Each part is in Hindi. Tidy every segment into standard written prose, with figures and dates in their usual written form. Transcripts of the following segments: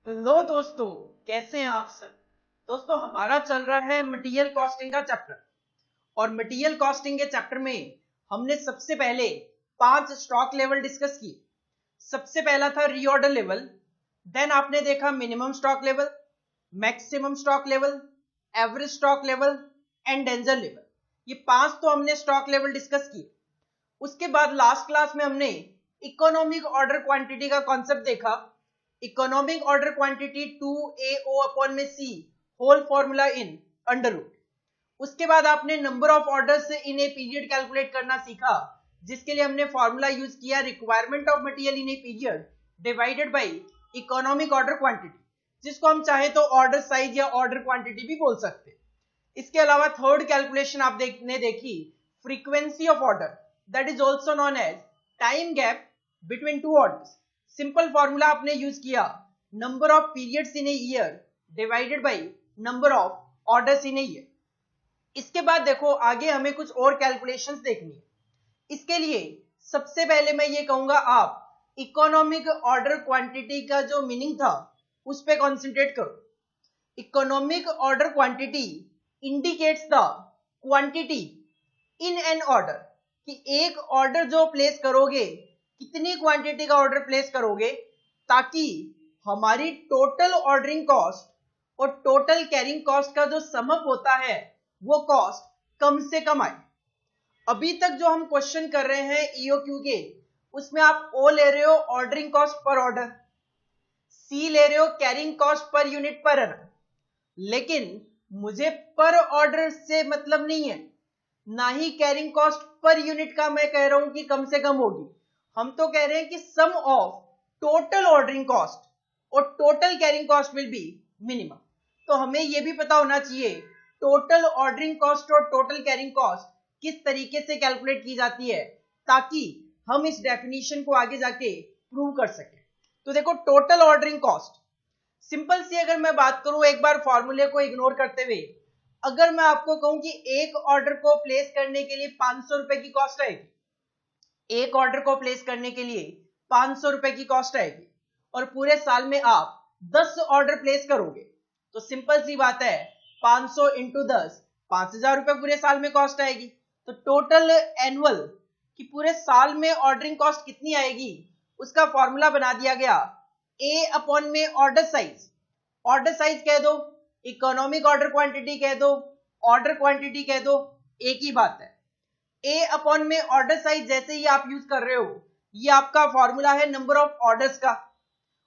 हेलो दोस्तों, कैसे हैं आप सब। दोस्तों, हमारा चल रहा है मटेरियल कॉस्टिंग का चैप्टर। और मटेरियल कॉस्टिंग के चैप्टर में हमने सबसे पहले 5 स्टॉक लेवल डिस्कस किए। सबसे पहला था रीऑर्डर लेवल, देन आपने देखा minimum stock level, maximum stock level, average stock level and danger level. ये 5 तो हमने स्टॉक लेवल डिस्कस किए। उसके बाद लास्ट क्लास में हमने इकोनॉमिक ऑर्डर क्वांटिटी का कॉन्सेप्ट देखा। Economic order quantity 2AO upon में C whole formula in under root. उसके बाद आपने number of orders in a period calculate करना सीखा, जिसके लिए हमने फॉर्मूला यूज किया requirement of material in a period divided by economic order quantity, जिसको हम चाहे तो ऑर्डर साइज या ऑर्डर क्वांटिटी भी बोल सकते हैं। इसके अलावा थर्ड कैलकुलेशन आप देखी frequency of order, that is also known as time gap between two orders. Simple formula आपने यूज किया number of periods in a year divided by number of orders in a year. इसके बाद देखो आगे हमें कुछ और कैलकुलेशंस देखनी है। इसके लिए सबसे पहले मैं ये कहूंगा आप इकोनॉमिक ऑर्डर क्वांटिटी का जो मीनिंग था उस पे कॉन्सेंट्रेट करो। Economic order quantity indicates the quantity in an order, कि एक ऑर्डर जो प्लेस करोगे कितनी क्वांटिटी का ऑर्डर प्लेस करोगे, ताकि हमारी टोटल ऑर्डरिंग कॉस्ट और टोटल कैरिंग कॉस्ट का जो सम अप होता है वो कॉस्ट कम से कम आए। अभी तक जो हम क्वेश्चन कर रहे हैं ईओक्यू के, उसमें आप ओ ले रहे हो ऑर्डरिंग कॉस्ट पर ऑर्डर, सी ले रहे हो कैरिंग कॉस्ट पर यूनिट पर रन। लेकिन मुझे पर ऑर्डर से मतलब नहीं है, ना ही कैरिंग कॉस्ट पर यूनिट का मैं कह रहा हूं कि कम से कम होगी। हम तो कह रहे हैं कि सम ऑफ टोटल ऑर्डरिंग कॉस्ट और total carrying cost will be minimum. तो हमें यह भी पता होना चाहिए टोटल ऑर्डरिंग कॉस्ट और टोटल कैरिंग कॉस्ट किस तरीके से कैलकुलेट की जाती है, ताकि हम इस डेफिनेशन को आगे जाके प्रूव कर सकें। तो देखो टोटल ऑर्डरिंग कॉस्ट सिंपल सी अगर मैं बात करूं, एक बार फॉर्मूले को इग्नोर करते हुए, अगर मैं आपको कहूं कि एक ऑर्डर को प्लेस करने के लिए 500 रुपए की कॉस्ट आएगी, एक ऑर्डर को प्लेस करने के लिए 500 रुपए की कॉस्ट आएगी, और पूरे साल में आप 10 ऑर्डर प्लेस करोगे, तो सिंपल सी बात है 500 इंटू 10 5000 रुपए पूरे साल में कॉस्ट आएगी। तो टोटल एनुअल कि पूरे साल में ऑर्डरिंग कॉस्ट कितनी आएगी, उसका फॉर्मूला बना दिया गया ए अपॉन में ऑर्डर साइज। ऑर्डर साइज कह दो, इकोनॉमिक ऑर्डर क्वांटिटी कह दो, ऑर्डर क्वांटिटी कह दो, एक ही बात है। ए अपॉन में ऑर्डर साइज जैसे ही आप यूज कर रहे हो, ये आपका फॉर्मूला है नंबर ऑफ ऑर्डर्स का,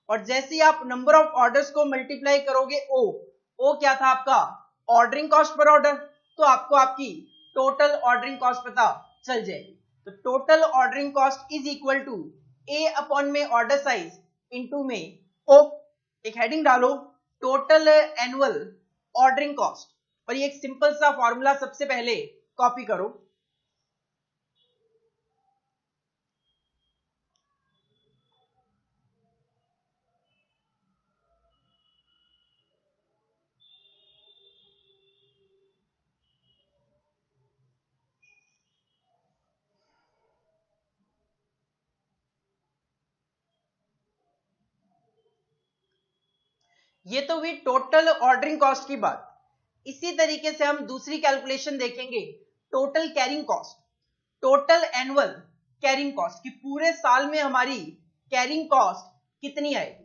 और जैसे ही आप नंबर ऑफ ऑर्डर्स को मल्टीप्लाई करोगे ओ क्या था आपका ऑर्डरिंग कॉस्ट पर ऑर्डर, तो आपको आपकी टोटल ऑर्डरिंग कॉस्ट पता चल जाएगी। तो total ordering cost is equal to A upon में ऑर्डर साइज इंटू में ओ। एक हेडिंग डालो टोटल एनुअल ऑर्डरिंग कॉस्ट, और ये एक सिंपल सा फॉर्मूला सबसे पहले कॉपी करो। ये तो हुई टोटल ऑर्डरिंग कॉस्ट की बात। इसी तरीके से हम दूसरी कैलकुलेशन देखेंगे, total carrying cost, total annual carrying cost, कि पूरे साल में हमारी कैरिंग कॉस्ट कितनी आएगी।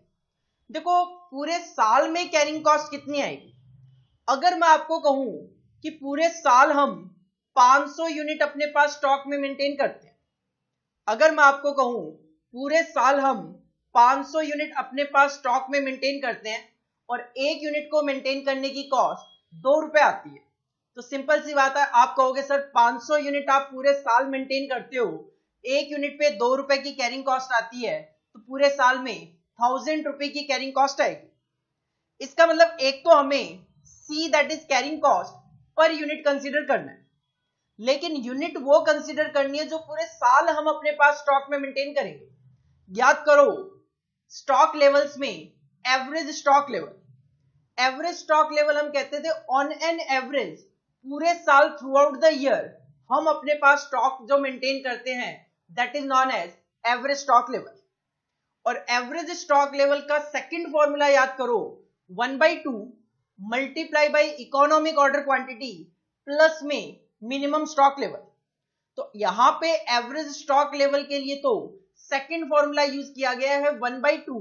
देखो पूरे साल में कैरिंग कॉस्ट कितनी आएगी, अगर मैं आपको कहूं कि पूरे साल हम 500 यूनिट अपने पास स्टॉक में मेंटेन करते हैं, अगर मैं आपको कहूं पूरे साल हम 500 यूनिट अपने पास स्टॉक में मेंटेन करते हैं और एक यूनिट को मेंटेन करने की कॉस्ट 2 रुपए आती है, तो सिंपल सी बात है आप कहोगे सर 500 यूनिट आप पूरे साल मेंटेन करते हो, एक यूनिट पे 2 रुपए की कैरिंग कॉस्ट आती है, तो पूरे साल में 1000 रुपए की कैरिंग कॉस्ट आएगी। इसका मतलब एक तो हमें see that is carrying cost per unit consider करना है, लेकिन यूनिट वो कंसीडर करनी है जो पूरे साल हम अपने पास स्टॉक में मेंटेन करेंगे। याद करो स्टॉक लेवल्स में average stock level, average stock level हम कहते थे ऑन एन एवरेज पूरे साल थ्रू आउट द ईयर हम अपने पास स्टॉक जो मेंटेन करते हैं that is known as average stock level. और एवरेज स्टॉक लेवल का सेकंड फॉर्मूला याद करो, 1/2 multiply by economic order quantity plus में मिनिमम स्टॉक लेवल। तो यहां पे एवरेज स्टॉक लेवल के लिए तो सेकंड फॉर्मूला यूज किया गया है 1/2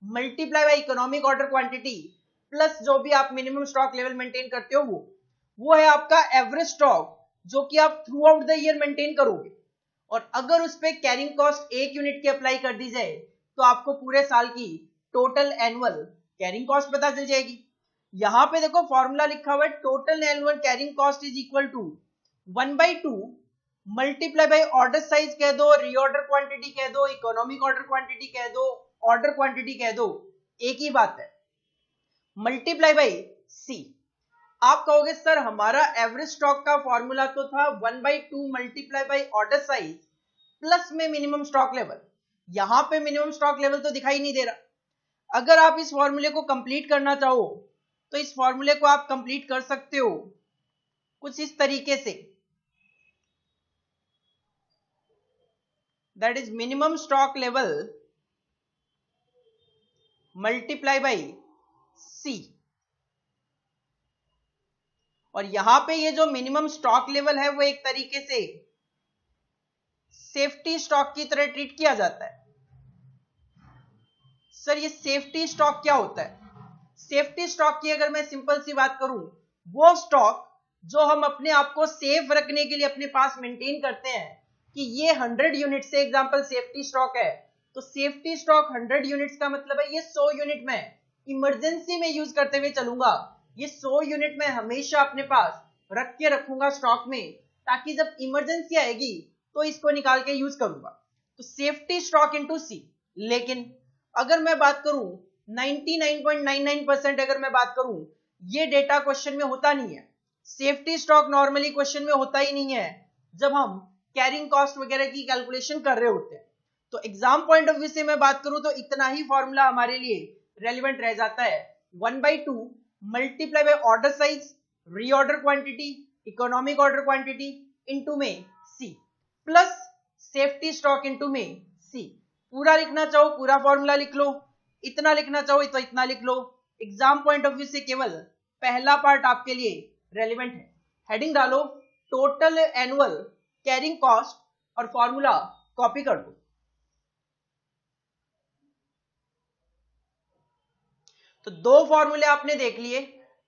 multiply by economic order quantity plus जो भी आप मिनिमम स्टॉक लेवल मेंटेन करते हो वो है आपका एवरेज स्टॉक, जो कि आप through out the year maintain करोगे। और अगर उस पे कैरिंग कॉस्ट 1 यूनिट की अप्लाई कर दी जाए तो आपको पूरे साल की टोटल एनुअल कैरिंग कॉस्ट पता चल जाएगी। यहां पे देखो फॉर्मूला लिखा हुआ है, total annual carrying cost is equal to 1/2 multiply by order size कह दो, रीऑर्डर क्वांटिटी कह दो, इकोनॉमिक ऑर्डर क्वांटिटी कह दो, ऑर्डर क्वांटिटी कह दो, एक ही बात है, मल्टीप्लाई बाई सी। आप कहोगे सर हमारा एवरेज स्टॉक का फॉर्मूला तो था 1/2 multiply by order size plus में मिनिमम स्टॉक लेवल, यहां पे मिनिमम स्टॉक लेवल तो दिखाई नहीं दे रहा। अगर आप इस फॉर्मूले को कंप्लीट करना चाहो तो इस फॉर्मूले को आप कंप्लीट कर सकते हो कुछ इस तरीके से, that is minimum stock level multiply by C. और यहां पे ये जो मिनिमम स्टॉक लेवल है वो एक तरीके से सेफ्टी स्टॉक की तरह ट्रीट किया जाता है। सर ये सेफ्टी स्टॉक क्या होता है? सेफ्टी स्टॉक की अगर मैं सिंपल सी बात करूं, वो स्टॉक जो हम अपने आप को सेफ रखने के लिए अपने पास मेंटेन करते हैं कि ये 100 यूनिट से एग्जांपल सेफ्टी स्टॉक है, तो सेफ्टी स्टॉक 100 यूनिट्स का मतलब है ये 100 यूनिट में इमरजेंसी में यूज करते हुए चलूंगा, ये 100 यूनिट में हमेशा अपने पास रख के रखूंगा स्टॉक में, ताकि जब इमरजेंसी आएगी तो इसको निकाल के यूज करूंगा। तो सेफ्टी स्टॉक इनटू सी। लेकिन अगर मैं बात करूं 99.99% अगर मैं बात करूं, ये डेटा क्वेश्चन में होता नहीं है। सेफ्टी स्टॉक नॉर्मली क्वेश्चन में होता ही नहीं है जब हम कैरिंग कॉस्ट वगैरह की कैलकुलेशन कर रहे होते हैं। तो एग्जाम पॉइंट ऑफ व्यू से मैं बात करूं तो इतना ही फॉर्मूला हमारे लिए रेलिवेंट रह जाता है, 1/2 multiply by order size, reorder quantity, economic order quantity into में सी, प्लस सेफ्टी स्टॉक इनटू में सी। पूरा लिखना चाहो पूरा फॉर्मूला लिख लो, इतना लिखना चाहो तो इतना लिख लो। एग्जाम पॉइंट ऑफ व्यू से केवल पहला पार्ट आपके लिए रेलिवेंट है। हेडिंग डालो टोटल एनुअल कैरिंग कॉस्ट और फॉर्मूला कॉपी कर दो। तो दो फॉर्मूले आपने देख लिए,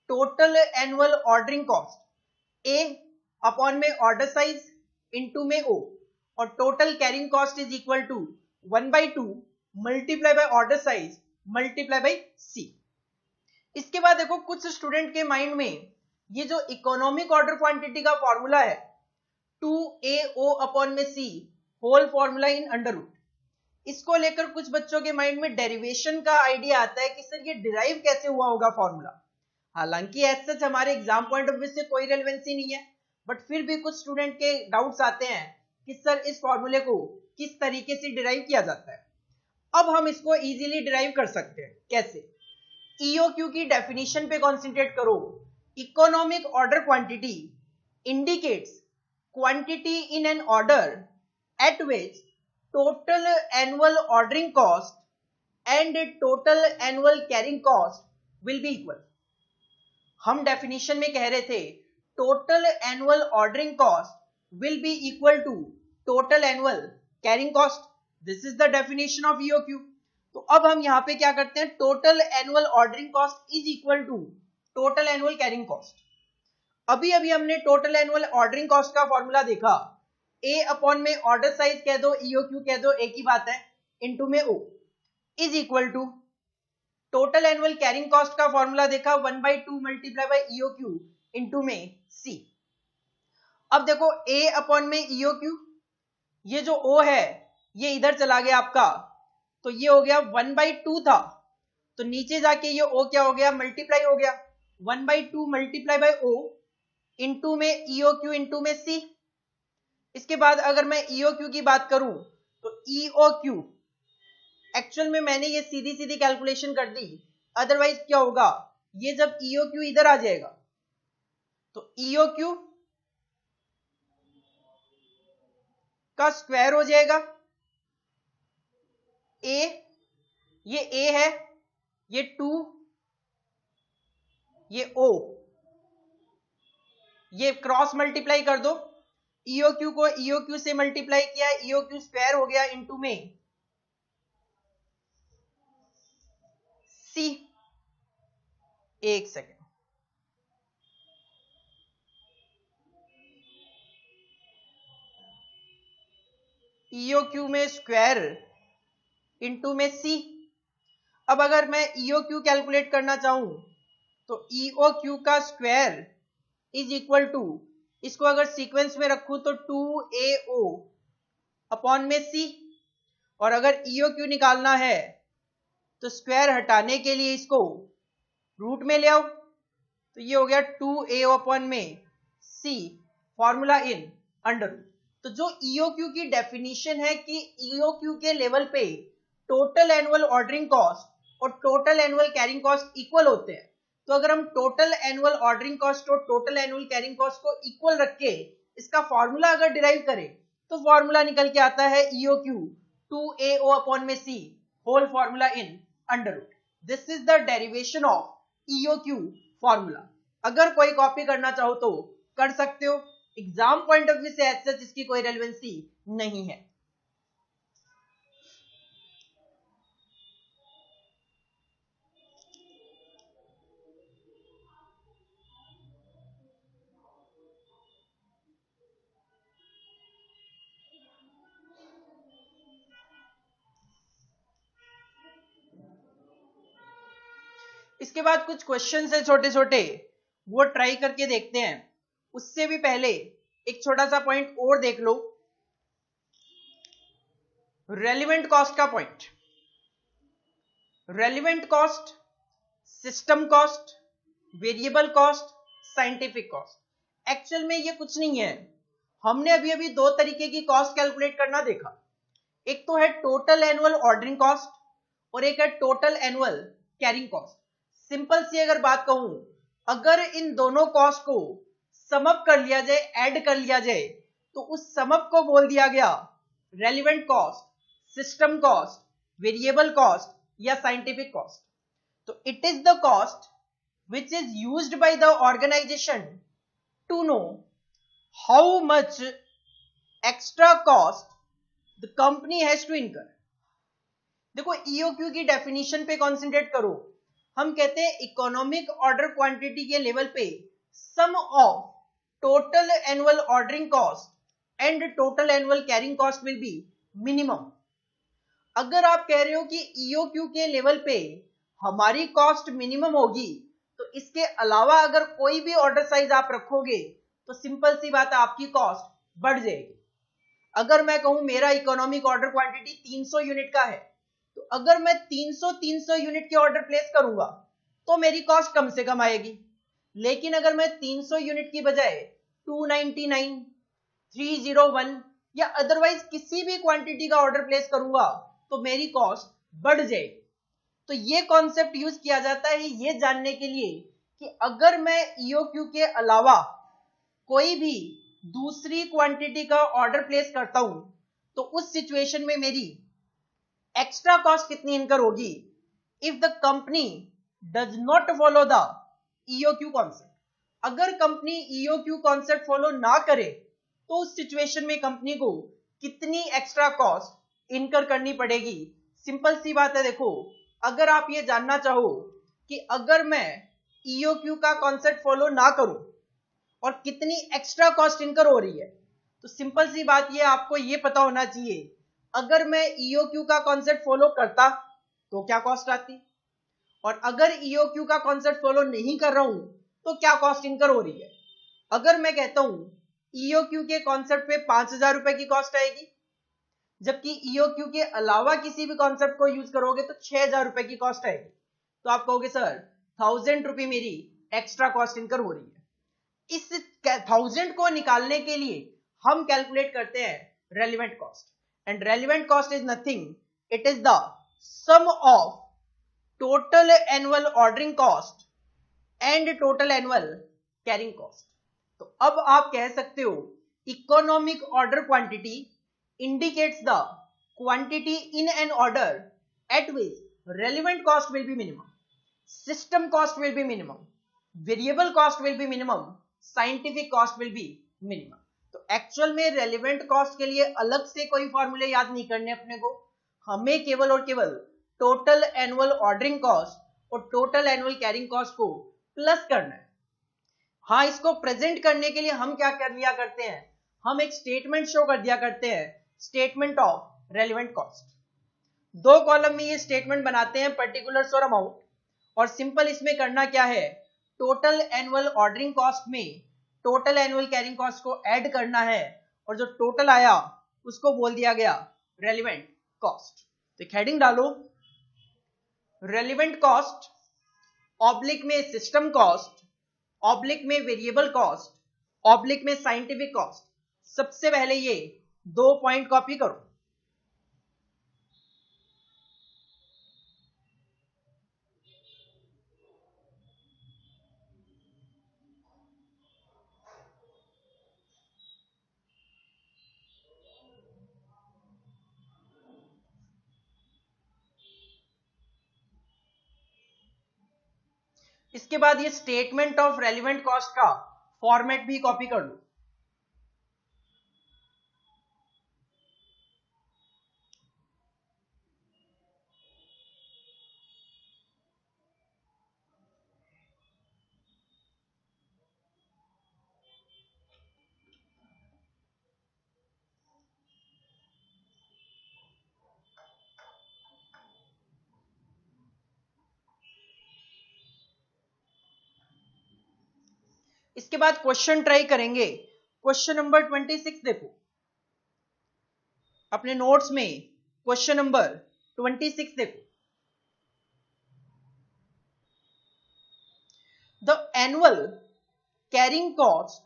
total annual ordering cost A upon में ऑर्डर साइज इनटू में ओ, और total carrying cost is equal to 1/2 multiply by order size multiply by C. इसके बाद देखो कुछ स्टूडेंट के माइंड में ये जो इकोनॉमिक ऑर्डर क्वांटिटी का फॉर्मूला है 2AO अपॉन में C whole formula in under root, इसको लेकर कुछ बच्चों के माइंड में डेरिवेशन का आइडिया आता है कि सर ये डिराइव कैसे हुआ होगा फॉर्मूला। हालांकि एज सच हमारे एग्जाम पॉइंट ऑफ व्यू से कोई रेलेवेंसी नहीं है, बट फिर भी कुछ स्टूडेंट के डाउट्स आते हैं कि सर इस फॉर्मूले को किस तरीके से डिराइव किया जाता है। अब हम इसको इजीली डिराइव कर सकते हैं। कैसे? EOQ की डेफिनेशन पे कॉन्सेंट्रेट करो। Economic order quantity indicates quantity in an order eight which total annual ordering cost and total annual carrying cost will be equal। हम डेफिनेशन में कह रहे थे total annual ordering cost will be equal to total annual carrying cost, this is the definition of EOQ। तो अब हम यहां पे क्या करते हैं, total annual ordering cost is equal to total annual carrying cost. अभी हमने टोटल एनुअल ऑर्डरिंग कॉस्ट का फॉर्मूला देखा, ए अपॉन में ऑर्डर साइज कह दो, EOQ कह दो, एक ही बात है, इनटू में O is equal to total annual carrying cost का फॉर्मूला देखा 1/2 मल्टीप्लाई बाय EOQ इनटू में सी। अब देखो ए अपॉन में EOQ, ये जो ओ है ये इधर चला गया आपका, तो ये हो गया 1/2 था, तो नीचे जाके ये ओ क्या हो गया, मल्टीप्लाई हो गया, 1/2 मल्टीप्लाई बाय ओ इनटू में EOQ इनटू में सी। इसके बाद अगर मैं EOQ की बात करूं तो EOQ एक्चुअल में मैंने ये सीधी सीधी कैलकुलेशन कर दी, अदरवाइज क्या होगा, ये जब EOQ इधर आ जाएगा तो EOQ का स्क्वायर हो जाएगा, ए ये A है, ये 2, ये O, ये क्रॉस मल्टीप्लाई कर दो, EOQ को EOQ से मल्टीप्लाई किया, EOQ स्क्वायर हो गया इनटू में C। एक सेकेंड, EOQ में स्क्वायर इनटू में C। अब अगर मैं EOQ कैलकुलेट करना चाहूं तो EOQ का स्क्वायर इज इक्वल टू, इसको अगर सीक्वेंस में रखूं तो 2AO अपॉन में C, और अगर EOQ निकालना है तो स्क्वायर हटाने के लिए इसको रूट में ले आओ, तो ये हो गया 2AO अपॉन में C, formula in under root. तो जो EOQ की डेफिनेशन है कि EOQ के लेवल पे टोटल एनुअल ऑर्डरिंग कॉस्ट और total annual carrying cost equal होते हैं, तो अगर हम टोटल एनुअल ऑर्डरिंग कॉस्ट और टोटल एनुअल कैरिंग कॉस्ट को इक्वल रख के इसका फॉर्मूला अगर डिराइव करें तो फॉर्मूला निकल के आता है EOQ 2AO अपॉन में C whole formula in under root. This is the derivation of EOQ formula. अगर कोई कॉपी करना चाहो तो कर सकते हो, एग्जाम पॉइंट ऑफ व्यू से एज सच इसकी कोई रेलेवेंसी नहीं है। इसके बाद कुछ क्वेश्चन है छोटे छोटे, वो ट्राई करके देखते हैं। उससे भी पहले एक छोटा सा पॉइंट और देख लो, रेलिवेंट कॉस्ट का point. Relevant cost, system cost, variable cost, scientific cost. Actual में ये कुछ नहीं है, हमने अभी अभी दो तरीके की कॉस्ट कैलकुलेट करना देखा। एक तो है टोटल एनुअल ऑर्डरिंग कॉस्ट और एक है total annual carrying cost. Simple सी अगर बात कहूं, अगर इन दोनों कॉस्ट को समअप कर लिया जाए, ऐड कर लिया जाए, तो उस समअप को बोल दिया गया relevant cost, system cost, variable cost या साइंटिफिक कॉस्ट। तो it is the cost which is used by the organization to know how much extra cost the company has to incur। देखो EOQ की डेफिनेशन पे कॉन्सेंट्रेट करो। हम कहते हैं इकोनॉमिक ऑर्डर क्वांटिटी के लेवल पे sum of total annual ordering cost and total annual carrying cost will be minimum. अगर आप कह रहे हो कि EOQ के लेवल पे हमारी कॉस्ट मिनिमम होगी, तो इसके अलावा अगर कोई भी ऑर्डर साइज आप रखोगे तो सिंपल सी बात है आपकी कॉस्ट बढ़ जाएगी। अगर मैं कहूं मेरा इकोनॉमिक ऑर्डर क्वांटिटी 300 यूनिट का है, तो अगर मैं 300 यूनिट के ऑर्डर प्लेस करूंगा तो मेरी कॉस्ट कम से कम आएगी। लेकिन अगर मैं 300 यूनिट की बजाय 299, 301 या अदरवाइज किसी भी क्वांटिटी का ऑर्डर प्लेस करूंगा तो मेरी कॉस्ट बढ़ जाएगी। तो ये कॉन्सेप्ट यूज किया जाता है ये जानने के लिए कि अगर मैं EOQ के अलावा कोई भी दूसरी क्वांटिटी का ऑर्डर प्लेस करता हूं तो उस सिचुएशन में मेरी एक्स्ट्रा कॉस्ट कितनी इनकर होगी if the company does not follow the EOQ concept. अगर कंपनी EOQ कॉन्सेप्ट फॉलो ना करे तो उस सिचुएशन में कंपनी को कितनी एक्स्ट्रा कॉस्ट इनकर करनी पड़ेगी। सिंपल सी बात है, देखो अगर आप ये जानना चाहो कि अगर मैं EOQ का कॉन्सेप्ट फॉलो ना करूं और कितनी एक्स्ट्रा कॉस्ट इनकर हो रही है, तो सिंपल सी बात ये आपको ये पता होना चाहिए अगर मैं EOQ का कॉन्सेप्ट फॉलो करता तो क्या कॉस्ट आती, और अगर EOQ का कॉन्सेप्ट फॉलो नहीं कर रहा हूं तो क्या कॉस्ट इनकर हो रही है। अगर मैं कहता हूं EOQ के कॉन्सेप्ट पे 5,000 रुपए की कॉस्ट आएगी, जबकि EOQ के अलावा किसी भी कॉन्सेप्ट को यूज करोगे तो 6,000 रुपए की कॉस्ट आएगी, तो आप कहोगे सर 1,000 रुपए मेरी एक्स्ट्रा कॉस्ट इनकर हो रही है। इस 1,000 को निकालने के लिए हम कैलकुलेट करते हैं relevant cost, and relevant cost is nothing, it is the sum of total annual ordering cost and total annual carrying cost. तो अब आप कह सकते हो economic order quantity indicates the quantity in an order at which relevant cost will be minimum, system cost will be minimum, variable cost will be minimum, scientific cost will be minimum. तो एक्चुअल में रेलिवेंट कॉस्ट के लिए अलग से कोई फॉर्मूले याद नहीं करने अपने को, हमें केवल और केवल टोटल एनुअल ऑर्डरिंग कॉस्ट और टोटल एनुअल कैरिंग कॉस्ट को प्लस करना है. हाँ, इसको प्रेजेंट करने के लिए हम क्या कर लिया करते हैं, हम एक स्टेटमेंट शो कर दिया करते हैं, statement of relevant cost. 2 column में ये स्टेटमेंट बनाते हैं, पर्टिकुलर्स और अमाउंट. और सिंपल इसमें करना क्या है, टोटल एनुअल ऑर्डरिंग कॉस्ट में टोटल एनुअल कैरिंग कॉस्ट को ऐड करना है और जो टोटल आया उसको बोल दिया गया रेलिवेंट कॉस्ट. तो एक हेडिंग डालो, रेलिवेंट कॉस्ट ऑब्लिक में सिस्टम कॉस्ट, ऑब्लिक में वेरिएबल कॉस्ट, ऑब्लिक में साइंटिफिक कॉस्ट. सबसे पहले ये 2 पॉइंट कॉपी करो. इसके बाद ये स्टेटमेंट ऑफ रेलिवेंट कॉस्ट का फॉर्मेट भी कॉपी कर लो. इसके बाद क्वेश्चन ट्राई करेंगे. क्वेश्चन नंबर 26 देखो अपने नोट्स में, क्वेश्चन नंबर 26 देखो. The annual carrying cost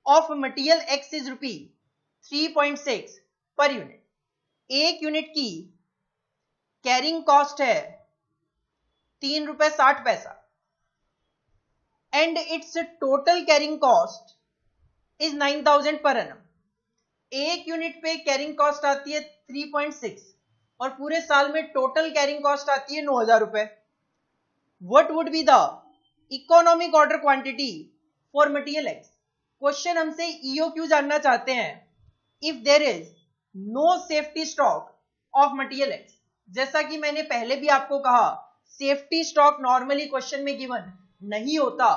of material x is ₹3.6 per unit. 1 unit की कैरिंग कॉस्ट है ₹3.60 and its total carrying cost is 9,000 per annum. 1 unit पे कैरिंग कॉस्ट आती है 3.6 और पूरे साल में टोटल कैरिंग कॉस्ट आती है 9,000 रुपए. What would be the economic order quantity for material X? Question हमसे EOQ जानना चाहते हैं. If there is no safety stock of material X, जैसा कि मैंने पहले भी आपको कहा, सेफ्टी स्टॉक नॉर्मली क्वेश्चन में गिवन नहीं होता,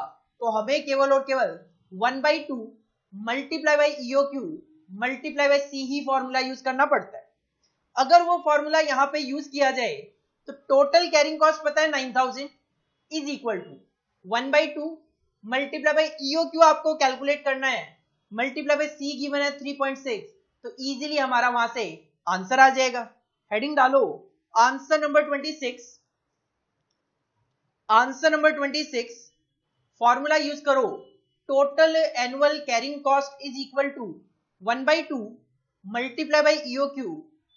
तो हमें केवल और केवल 1/2 multiply by EOQ multiply by C he formula use करना पड़ता है. अगर वो फॉर्मूला यहां पे यूज किया जाए तो टोटल कैरिंग कॉस्ट पता है 9,000 is equal to 1/2 multiply by EOQ आपको कैलकुलेट करना है, मल्टीप्लाई बाई C गिवन है 3.6. तो इजीली हमारा वहां से आंसर आ जाएगा. हेडिंग डालो, answer number 26. Answer number 26 formula use करो, total annual carrying cost is equal to 1/2 multiply by EOQ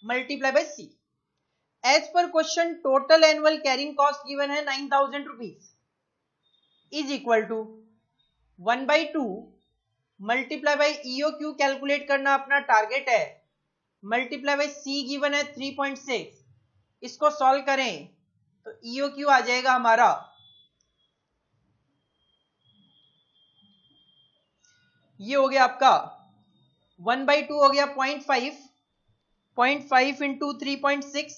multiply by C. As per question total annual carrying cost given है 9,000 rupees is equal to 1/2 multiply by EOQ calculate करना अपना टारगेट है, मल्टीप्लाई बाई C गिवन है 3.6. इसको सॉल्व करें तो EOQ आ जाएगा हमारा ये हो गया आपका 1/2 हो गया 0.5, 0.5 इंटू 3.6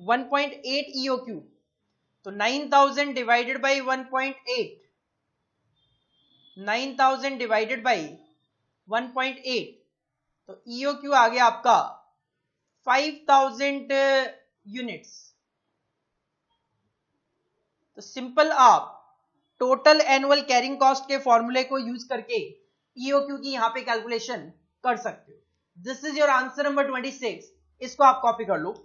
1.8 EOQ. तो 9,000 डिवाइडेड बाई 1.8, 9,000 डिवाइडेड बाई 1.8, तो EOQ आ गया आपका 5,000 यूनिट्स. तो सिंपल आप टोटल एनुअल कैरिंग कॉस्ट के फॉर्मूले को यूज करके EOQ की यहां पे कैलकुलेशन कर सकते हो. This is your answer number 26. इसको आप कॉपी कर लो.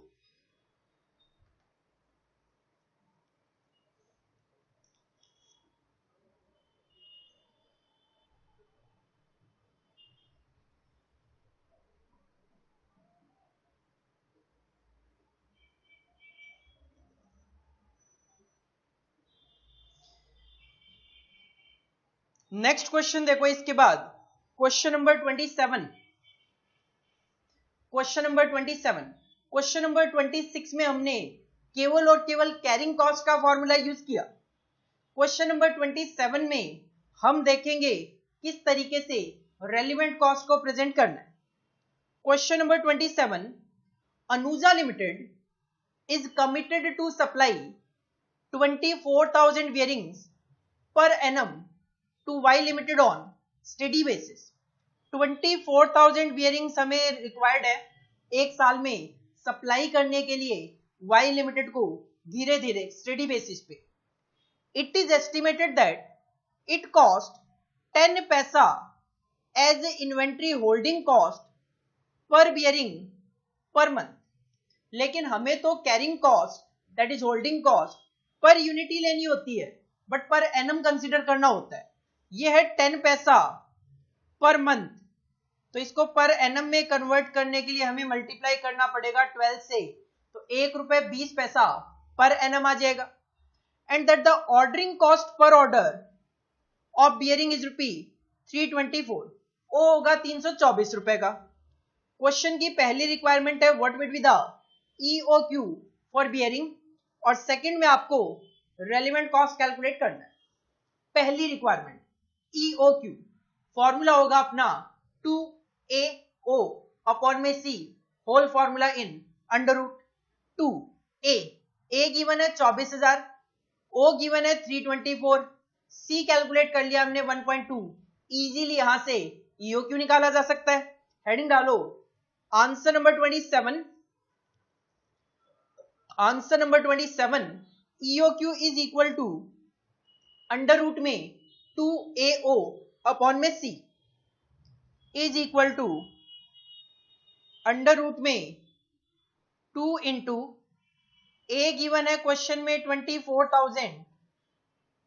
नेक्स्ट क्वेश्चन देखो इसके बाद, question number 27. Question number 27, question number 26 में हमने केवल और केवल कैरिंग कॉस्ट का फॉर्मूला यूज किया। क्वेश्चन नंबर 27 में हम देखेंगे किस तरीके से रेलिवेंट कॉस्ट को प्रेजेंट करना है। Question number 27, Anuja limited is committed to supply 24,000 bearings per annum to Y Limited on steady basis। 24,000 bearings हमें रिक्वायर्ड है एक साल में सप्लाई करने के लिए Y Limited को धीरे धीरे स्टेडी बेसिस पे। It is estimated that it cost 10 पैसा as inventory holding cost per bearing per month। लेकिन हमें तो carrying cost that is holding cost per unit ही लेनी होती है, बट पर एनम कंसीडर करना होता है। ये है 10 पैसा पर मंथ, तो इसको पर एनम में कन्वर्ट करने के लिए हमें मल्टीप्लाई करना पड़ेगा 12 से, तो 1 रुपए 20 पैसा पर एनम आ जाएगा। And that the ordering cost per order of bearing is ₹324, वो होगा 324 रुपए का। क्वेश्चन की पहली रिक्वायरमेंट है what will be the EOQ for bearing, और सेकंड में आपको रेलिवेंट कॉस्ट कैलकुलेट करना है। पहली रिक्वायरमेंट EOQ फॉर्मूला होगा अपना 2AO अपॉन में C whole formula in under root 2A। A given है 24,000, O गिवन है 324, C कैलकुलेट कर लिया हमने 1.2। इजीली यहां से EOQ निकाला जा सकता है। हेडिंग डालो answer number 27। Answer number 27 EOQ is equal to under root में 2AO अपॉन में C is equal to under root में 2 इंटू A गिवन है क्वेश्चन में 24,000,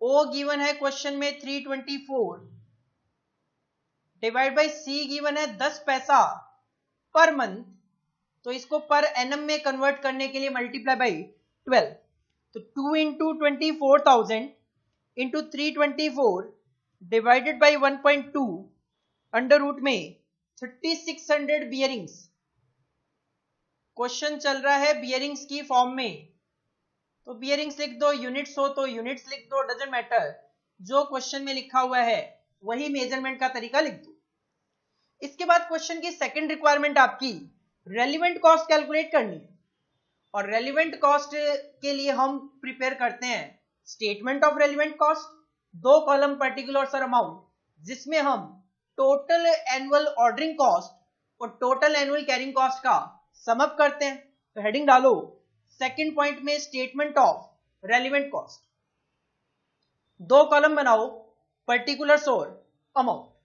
O गिवन है क्वेश्चन में 324 डिवाइड बाई C गिवन है 10 पैसा पर मंथ, तो इसको पर एनम में कन्वर्ट करने के लिए मल्टीप्लाई बाई 12, तो 2 into 24,000 into 324 divided by 1.2 under root में 3600 बियरिंग्स। क्वेश्चन चल रहा है बियरिंग्स की फॉर्म में, तो बियरिंग्स लिख दो, यूनिट्स हो तो यूनिट्स लिख दो, डजंट मैटर, जो क्वेश्चन में लिखा हुआ है वही मेजरमेंट का तरीका लिख दो। इसके बाद क्वेश्चन की सेकंड रिक्वायरमेंट आपकी रेलिवेंट कॉस्ट कैलकुलेट करनी है, और रेलिवेंट कॉस्ट के लिए हम प्रिपेयर करते हैं statement of relevant cost, 2 column particular amount, जिसमें हम टोटल एनुअल ऑर्डरिंग कॉस्ट और टोटल एनुअल कैरिंग कॉस्ट का सम अप करते हैं। तो हेडिंग डालो सेकंड पॉइंट में statement of relevant cost, 2 column बनाओ पर्टिकुलर्स और अमाउंट।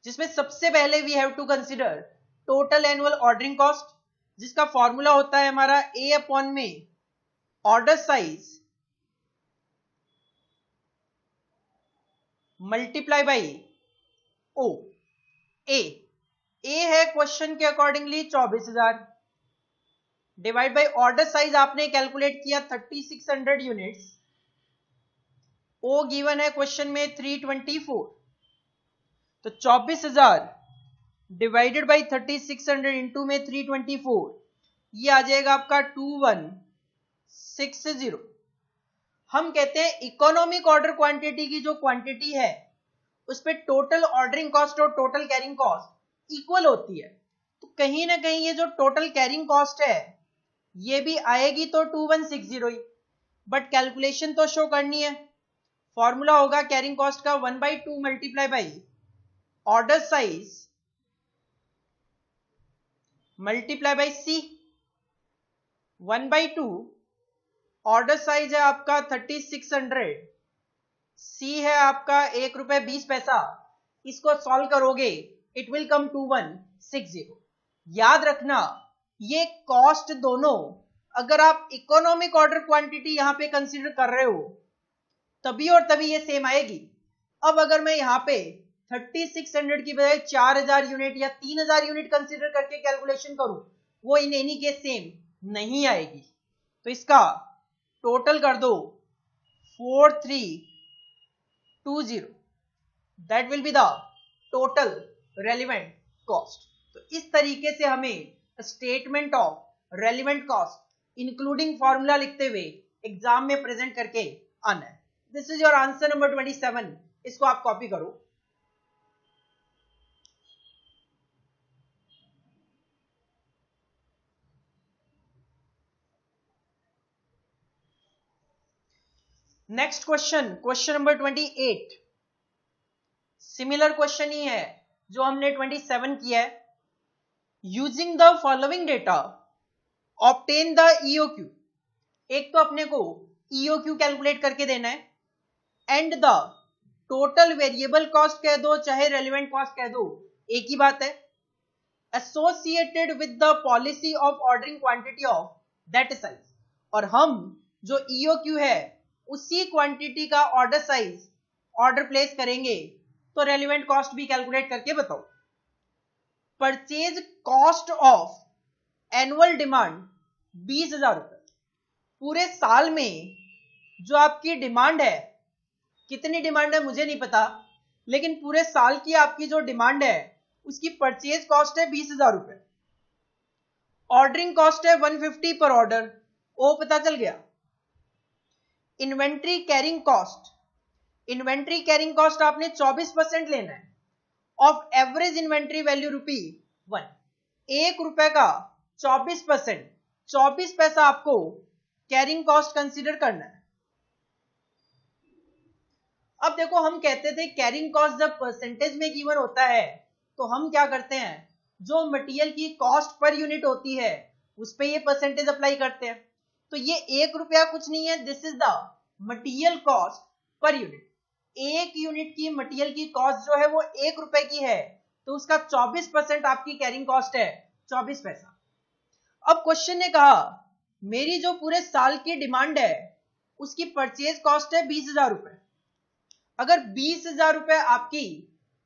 जिसमें सबसे पहले we have to consider total annual ordering cost, जिसका फॉर्मूला होता है हमारा A अपॉन में order size multiply by O। A है क्वेश्चन के accordingly 24,000 divide by order size आपने कैलकुलेट किया 3600 यूनिट्स, O गिवन है क्वेश्चन में 324, तो 24,000 डिवाइडेड बाई 3600 इंटू में 324, ये आ जाएगा आपका 2160। हम कहते हैं इकोनॉमिक ऑर्डर क्वांटिटी की जो क्वांटिटी है उस पे टोटल ऑर्डरिंग कॉस्ट और टोटल कैरिंग कॉस्ट इक्वल होती है, तो कहीं ना कहीं ये जो टोटल कैरिंग कॉस्ट है ये भी आएगी तो 2160 ही, बट कैलकुलेशन तो शो करनी है। फॉर्मूला होगा कैरिंग कॉस्ट का 1/2 multiply by order size multiply by C। 1/2 order size है आपका 3600, C है आपका 1 रुपए 20 पैसा, इसको सॉल्व करोगे इट विल कम 2160। याद रखना ये कॉस्ट दोनों अगर आप इकोनॉमिक ऑर्डर क्वांटिटी यहां पे कंसीडर कर रहे हो तभी और तभी ये सेम आएगी। अब अगर मैं यहां पे 3600 की बजाय 4000 यूनिट या 3000 यूनिट कंसीडर करके कैलकुलेशन करूं, वो इन एनी केस सेम नहीं आएगी, तो इसका टोटल कर दो 4320, that will be the total relevant cost. तो इस तरीके से हमें statement of relevant cost including formula लिखते हुए एग्जाम में प्रेजेंट करके आना है। This is your answer number 27। इसको आप कॉपी करो। Next question, question number 28। Similar question ही है जो हमने 27 किया है। Using the following data obtain the EOQ. एक तो अपने को ईओक्यू कैलकुलेट करके देना है, and the total variable cost कह दो चाहे रेलिवेंट कॉस्ट कह दो, एक ही बात है, associated with the policy of ordering quantity of that size. और हम जो ईओक्यू है उसी क्वांटिटी का ऑर्डर साइज ऑर्डर प्लेस करेंगे, तो रेलिवेंट कॉस्ट भी कैलकुलेट करके बताओ। Purchase cost of annual demand 20,000 रुपए। पूरे साल में जो आपकी डिमांड है, कितनी डिमांड है मुझे नहीं पता, लेकिन पूरे साल की आपकी जो डिमांड है उसकी परचेज कॉस्ट है 20,000 रुपए। ऑर्डरिंग कॉस्ट है 150 पर ऑर्डर, ओ पता चल गया। Inventory carrying cost, inventory carrying cost आपने 24% लेना है ऑफ एवरेज इन्वेंट्री वैल्यू ₹1। 1 रुपए का 24%, 24 पैसा आपको कैरिंग कॉस्ट कंसीडर करना है। अब देखो, हम कहते थे कैरिंग कॉस्ट जब परसेंटेज में गिवन होता है तो हम क्या करते हैं, जो मटेरियल की कॉस्ट पर यूनिट होती है उस पे ये परसेंटेज अप्लाई करते हैं। तो ये 1 रुपया कुछ नहीं है, this is the material cost per unit. 1 unit की मटेरियल की कॉस्ट जो है वो 1 रुपए की है, तो उसका 24% आपकी कैरिंग कॉस्ट है 24 पैसा। अब क्वेश्चन ने कहा मेरी जो पूरे साल की डिमांड है उसकी परचेज कॉस्ट है 20,000 रुपए। अगर 20,000 रुपए आपकी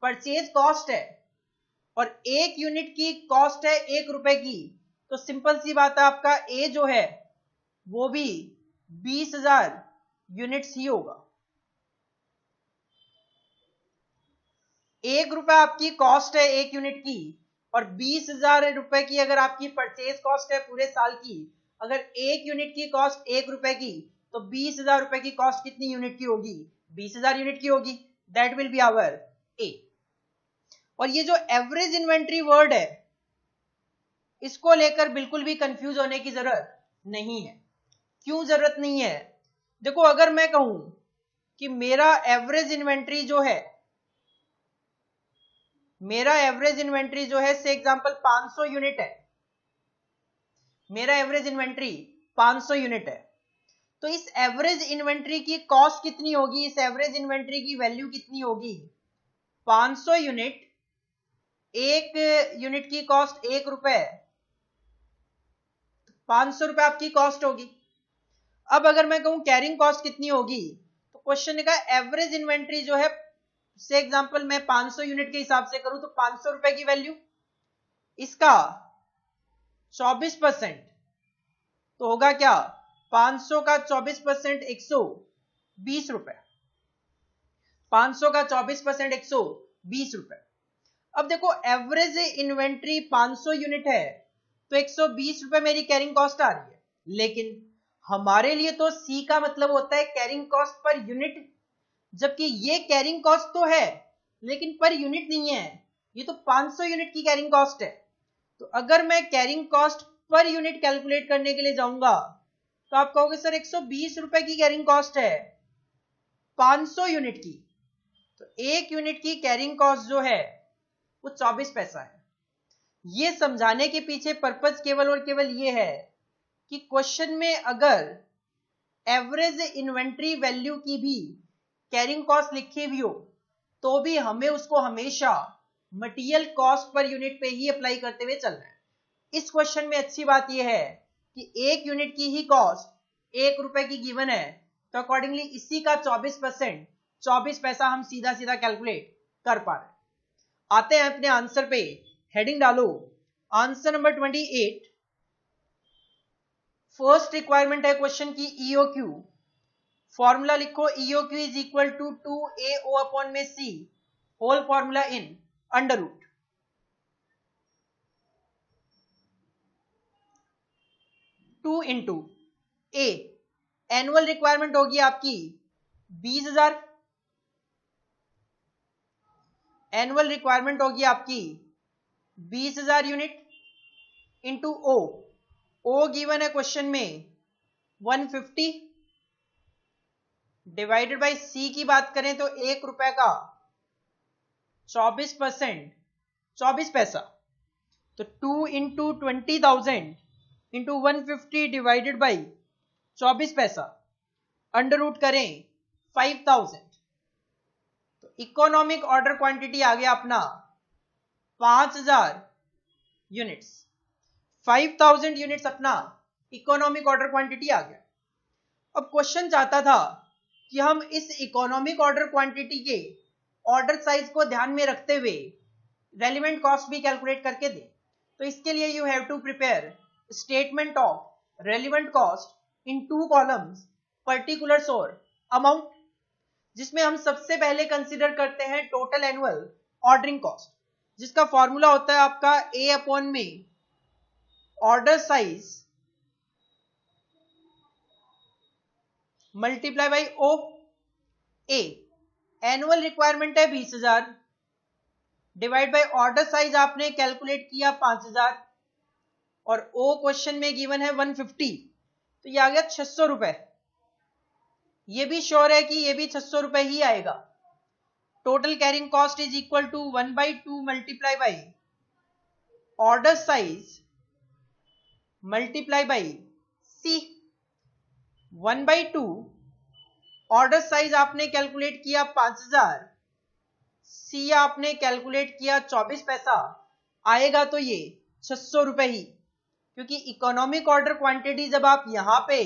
परचेज कॉस्ट है और 1 यूनिट की कॉस्ट है 1 रुपए की, तो सिंपल सी बात है आपका ए जो है वो भी 20,000 यूनिट्स ही होगा। 1 रुपए आपकी कॉस्ट है 1 यूनिट की और 20,000 रुपए की अगर आपकी परचेज कॉस्ट है पूरे साल की, अगर 1 यूनिट की कॉस्ट 1 रुपए की, तो 20,000 रुपए की कॉस्ट कितनी यूनिट की होगी, 20,000 यूनिट की होगी। दैट विल बी आवर ए। और ये जो एवरेज इन्वेंट्री वर्ड है इसको लेकर बिल्कुल भी कंफ्यूज होने की जरूरत नहीं है। क्यों जरूरत नहीं है? देखो, अगर मैं कहूं कि मेरा एवरेज इन्वेंट्री जो है, मेरा एवरेज इन्वेंट्री जो है से एग्जांपल 500 यूनिट है, मेरा एवरेज इन्वेंट्री 500 यूनिट है, तो इस एवरेज इन्वेंट्री की कॉस्ट कितनी होगी, इस एवरेज इन्वेंट्री की वैल्यू कितनी होगी, 500 यूनिट, 1 यूनिट की कॉस्ट 1 रुपए, 500 रुपए आपकी कॉस्ट होगी। अब अगर मैं कहूं कैरिंग कॉस्ट कितनी होगी, तो क्वेश्चन का एवरेज इन्वेंट्री जो है से एग्जांपल मैं 500 यूनिट के हिसाब से करूं तो 500 रुपए की वैल्यू, इसका 24% तो होगा क्या, 500 का 24% 120 रुपए, 500 का 24% 120 रुपए। अब देखो, एवरेज इन्वेंट्री 500 यूनिट है तो 120 रुपए मेरी कैरिंग कॉस्ट आ रही है, लेकिन हमारे लिए तो सी का मतलब होता है कैरिंग कॉस्ट पर यूनिट, जबकि ये कैरिंग कॉस्ट तो है लेकिन पर यूनिट नहीं है, ये तो 500 यूनिट की कैरिंग कॉस्ट है। तो अगर मैं carrying cost per unit calculate करने के लिए जाऊंगा तो आप कहोगे सर 120 रुपए की कैरिंग कॉस्ट है 500 यूनिट की, तो 1 यूनिट की कैरिंग कॉस्ट जो है वो 24 पैसा है। ये समझाने के पीछे पर्पस केवल और केवल ये है कि क्वेश्चन में अगर एवरेज इन्वेंट्री वैल्यू की भी कैरिंग कॉस्ट लिखी हुई हो तो भी हमें उसको हमेशा मटेरियल कॉस्ट पर यूनिट पे ही अप्लाई करते हुए चलना है। इस क्वेश्चन में अच्छी बात यह है कि 1 यूनिट की ही कॉस्ट 1 रुपए की गिवन है, तो अकॉर्डिंगली इसी का 24% 24 पैसा हम सीधा सीधा कैलकुलेट कर पा रहे हैं। आते हैं अपने आंसर पे, हेडिंग डालो आंसर नंबर 28। फर्स्ट रिक्वायरमेंट है क्वेश्चन की ईओक्यू, फॉर्मूला लिखो E O Q is equal to 2AO upon में C whole formula in under root. 2 into A, annual requirement होगी आपकी 20,000, एनुअल रिक्वायरमेंट होगी आपकी 20,000 यूनिट, इंटू ओ गिवन है क्वेश्चन में 150, डिवाइडेड बाई सी की बात करें तो 1 रुपए का 24%, 24 पैसा, तो 2 इंटू 20,000 इंटू 150 डिवाइडेड बाई 24 पैसा, अंडर रूट करें 5,000, तो इकोनॉमिक ऑर्डर क्वांटिटी आ गया अपना 5,000 यूनिट्स, 5,000 यूनिट्स अपना इकोनॉमिक ऑर्डर क्वांटिटी आ गया। अब क्वेश्चन चाहता था कि हम इस इकोनॉमिक ऑर्डर क्वांटिटी के ऑर्डर साइज को ध्यान में रखते हुए रेलिवेंट कॉस्ट भी कैलकुलेट करके दें, तो इसके लिए you have to prepare statement of relevant cost in 2 columns, particulars और अमाउंट, जिसमें हम सबसे पहले कंसीडर करते हैं टोटल एनुअल ऑर्डरिंग कॉस्ट, जिसका फॉर्मूला होता है आपका ए अपॉन में order size multiply by O. A annual requirement है 20,000, डिवाइड बाई ऑर्डर साइज आपने कैलकुलेट किया 5,000, और ओ क्वेश्चन में गिवन है 150, तो ये आ गया 600 रुपए। ये भी श्योर है कि ये भी 600 रुपए ही आएगा। Total carrying cost is equal to 1/2 multiply by order size multiply by C. 1/2 order size आपने कैलकुलेट किया 5,000, सी आपने कैलकुलेट किया 24 पैसा, आएगा तो ये 600 रुपए ही, क्योंकि इकोनॉमिक ऑर्डर क्वांटिटी जब आप यहां पे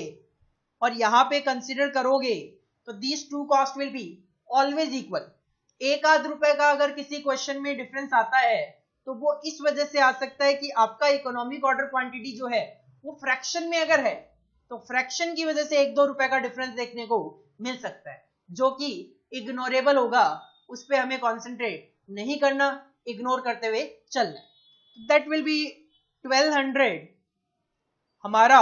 और यहां पे कंसीडर करोगे तो these two cost will be always equal. एक आध रुपए का अगर किसी क्वेश्चन में डिफरेंस आता है तो वो इस वजह से आ सकता है कि आपका इकोनॉमिक ऑर्डर क्वांटिटी जो है वो फ्रैक्शन में अगर है तो फ्रैक्शन की वजह से 1-2 रुपए का डिफरेंस देखने को मिल सकता है, जो कि इग्नोरेबल होगा, उस पर हमें कॉन्सेंट्रेट नहीं करना, इग्नोर करते हुए चलना। दैट विल बी 1200 हमारा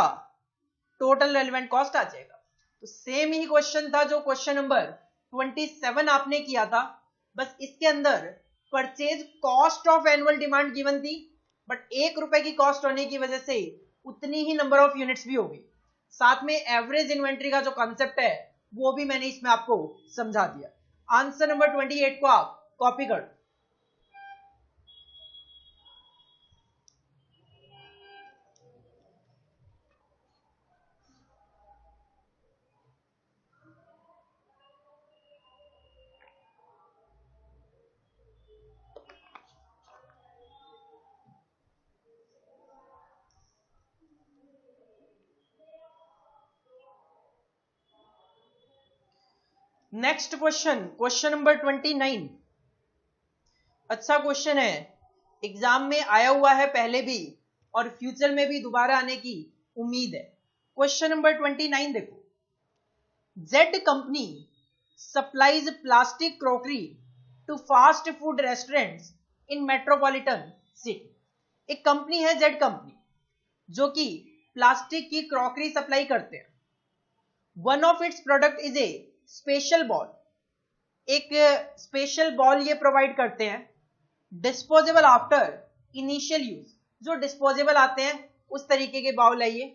टोटल रेलिवेंट कॉस्ट आ जाएगा। तो सेम ही क्वेश्चन था जो क्वेश्चन नंबर 27 आपने किया था, बस इसके अंदर purchase cost of annual demand given थी, बट 1 रुपए की कॉस्ट होने की वजह से उतनी ही नंबर ऑफ यूनिट्स भी होगी। साथ में एवरेज इन्वेंट्री का जो कॉन्सेप्ट है वो भी मैंने इसमें आपको समझा दिया। आंसर नंबर 28 को आप कॉपी कर दो। Next question, question number 29। अच्छा क्वेश्चन है, एग्जाम में आया हुआ है पहले भी और फ्यूचर में भी दोबारा आने की उम्मीद है। क्वेश्चन नंबर 29 देखो, Z company supplies plastic crockery to fast food restaurants in metropolitan city. एक कंपनी है जेड कंपनी जो कि प्लास्टिक की क्रॉकरी सप्लाई करते हैं। One of its product is a special bowl, एक स्पेशल बॉल ये प्रोवाइड करते हैं, डिस्पोजेबल आफ्टर इनिशियल यूज, जो डिस्पोजेबल आते हैं उस तरीके के बाउल है ये,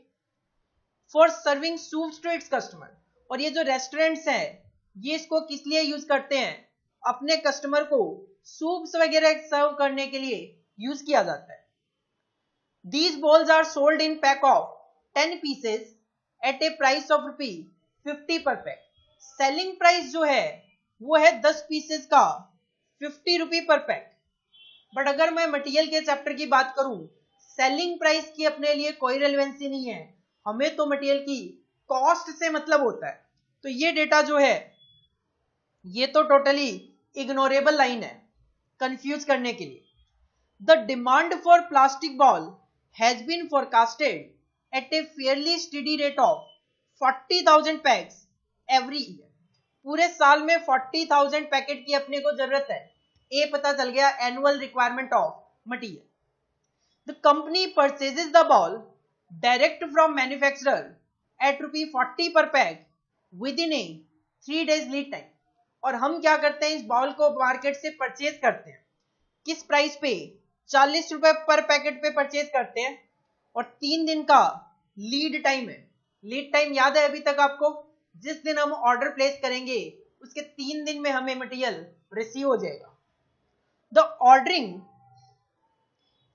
for serving soups to its customer. और ये जो रेस्टोरेंट्स हैं ये इसको किस लिए यूज करते हैं, अपने कस्टमर को सूप्स वगैरह सर्व करने के लिए यूज किया जाता है। These bowls are sold in pack of 10 pieces at a price of ₹50 per pack. Selling price जो है वो है 10 पीसेस का ₹50 पर पैक। बट अगर मैं मटेरियल के चैप्टर की बात करूं, सेलिंग प्राइस की अपने लिए कोई रेलेवेंसी नहीं है, हमें तो मटेरियल की कॉस्ट से मतलब होता है। तो ये डेटा जो है ये तो टोटली इग्नोरेबल लाइन है कंफ्यूज करने के लिए। The demand for plastic bowl has been forecasted at a fairly steady rate of 40,000 packs every year. पूरे साल में 40,000 पैकेट की अपने को जरूरत है, ये पता चल गया annual requirement of material. The company purchases the bowl direct from manufacturer at ₹40 per pack within a 3 days lead time. और हम क्या करते हैं, इस बॉल को मार्केट से परचेज करते हैं, किस प्राइस पे, ₹40 पर पैकेट पे परचेज करते हैं, और 3 दिन का लीड टाइम है। लीड टाइम याद है अभी तक आपको, जिस दिन हम ऑर्डर प्लेस करेंगे उसके 3 दिन में हमें मटेरियल रिसीव हो जाएगा। The ordering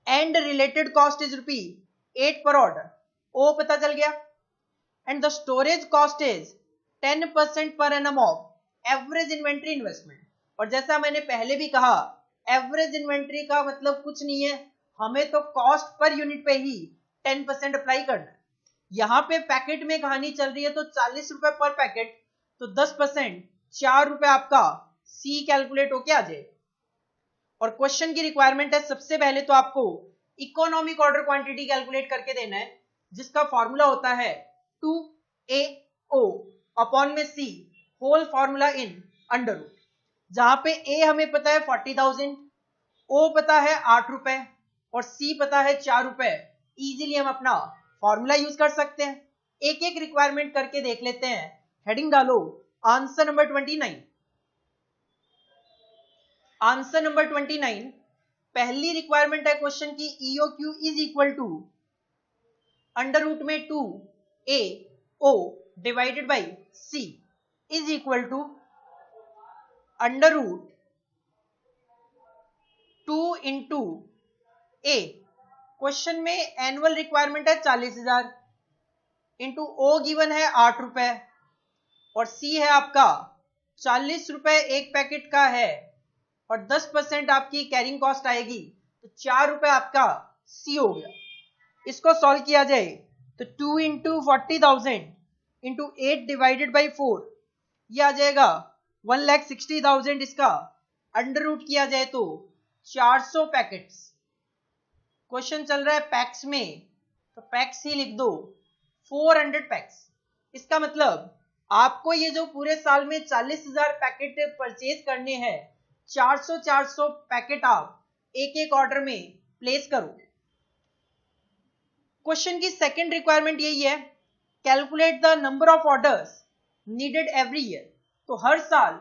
and related cost is ₹8 पर ऑर्डर, ओ पता चल गया, and the storage cost is 10% per annum of average inventory investment. और जैसा मैंने पहले भी कहा, एवरेज इन्वेंट्री का मतलब कुछ नहीं है, हमें तो कॉस्ट पर यूनिट पे ही 10% अप्लाई करना है। यहाँ पे पैकेट में कहानी चल रही है तो ₹40 पर पैकेट, तो 10% ₹4 आपका सी कैलकुलेट होके आ जाए। और क्वेश्चन की रिक्वायरमेंट है, सबसे पहले तो आपको इकोनॉमिक ऑर्डर क्वांटिटी कैलकुलेट करके देना है, जिसका फॉर्मूला होता है 2AO अपॉन में C whole formula in under root, जहां पे A हमें पता है 40,000, O पता है ₹8 और C पता है ₹4। इजीली हम अपना फॉर्मूला यूज कर सकते हैं। एक एक रिक्वायरमेंट करके देख लेते हैं। हेडिंग डालो आंसर नंबर 29। आंसर नंबर 29, पहली रिक्वायरमेंट है क्वेश्चन की, EOQ is equal to under root में 2AO divided by C is equal to under root 2 into A। Question में एनुअल रिक्वायरमेंट है 40,000 इंटू O गिवन है ₹8 और C है आपका ₹40 एक पैकेट का है, और 10% आपकी कैरिंग कॉस्ट आएगी, तो ₹4 आपका C हो गया। इसको सॉल्व किया जाए तो 2 इंटू 40,000 इंटू 8 डिवाइडेड बाई 4, ये आ जाएगा 1,60,000। इसका अंडर रूट किया जाए तो 400 पैकेट्स। क्वेश्चन चल रहा है पैक्स में, तो पैक्स ही लिख दो, 400 पैक्स। इसका मतलब आपको ये जो पूरे साल में 40,000 पैकेट परचेज करने हैं, 400 पैकेट आप एक एक ऑर्डर में प्लेस करोगे। क्वेश्चन की सेकंड रिक्वायरमेंट यही है, calculate the number of orders needed every year. तो हर साल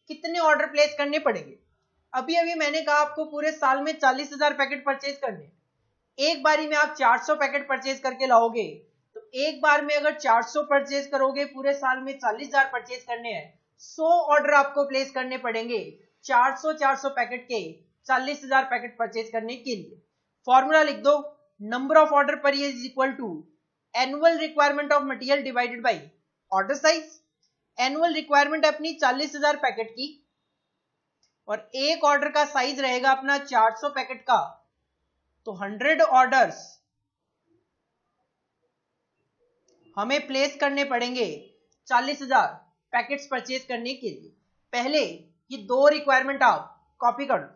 कितने ऑर्डर प्लेस करने पड़ेंगे। अभी अभी मैंने कहा आपको पूरे साल में 40,000 पैकेट परचेज करने, एक बारी में आप 400 पैकेट परचेज करके लाओगे, तो एक बार में अगर 400 परचेज करोगे, पूरे साल में 40,000 परचेज करने हैं, 100 ऑर्डर आपको प्लेस करने पड़ेंगे 400 पैकेट के 40,000 पैकेट परचेज करने के लिए। फॉर्मूला लिख दो, number of order per year is equal to annual requirement of material divided by order size. Annual requirement है अपनी 40,000 पैकेट की, और एक ऑर्डर का साइज रहेगा अपना 400 पैकेट का, तो 100 ऑर्डर्स हमें प्लेस करने पड़ेंगे 40,000 पैकेट्स परचेज करने के लिए। पहले ये दो रिक्वायरमेंट आप कॉपी कर लो।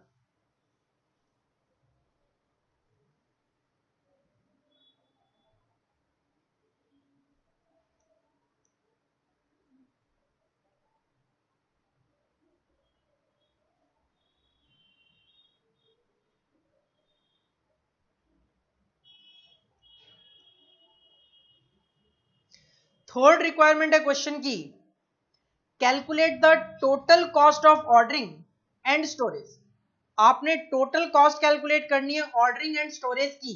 थर्ड रिक्वायरमेंट है क्वेश्चन की, calculate the total cost of ordering and storage. आपने टोटल कॉस्ट कैलकुलेट करनी है ऑर्डरिंग एंड स्टोरेज की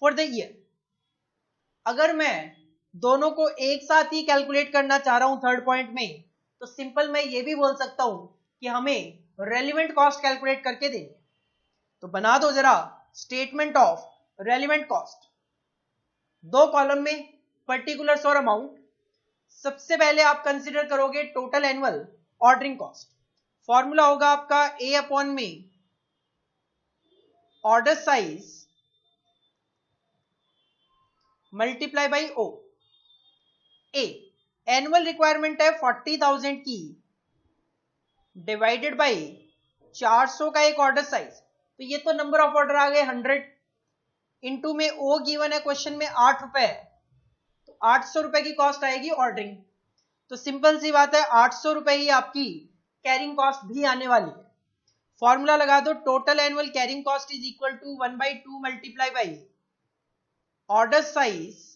फॉर द ईयर। अगर मैं दोनों को एक साथ ही कैलकुलेट करना चाह रहा हूं थर्ड पॉइंट में, तो सिंपल मैं ये भी बोल सकता हूं कि हमें रेलिवेंट कॉस्ट कैलकुलेट करके देनी। तो बना दो जरा स्टेटमेंट ऑफ रेलिवेंट कॉस्ट, दो कॉलम में पर्टिकुलर्स और अमाउंट। सबसे पहले आप कंसीडर करोगे total annual ordering cost. Formula होगा आपका ए अपॉन में order size multiply by O. A annual requirement है 40,000 की, डिवाइडेड बाई 400 का एक ऑर्डर साइज, तो ये तो नंबर ऑफ ऑर्डर आ गए 100, इंटू में ओ गिवन है क्वेश्चन में ₹8, तो 800 रुपए की कॉस्ट आएगी ऑर्डरिंग। तो सिंपल सी बात है, 800 रुपए ही आपकी कैरिंग कॉस्ट भी आने वाली है। फॉर्मूला लगा दो, total annual carrying cost is equal to 1/2 multiply by order size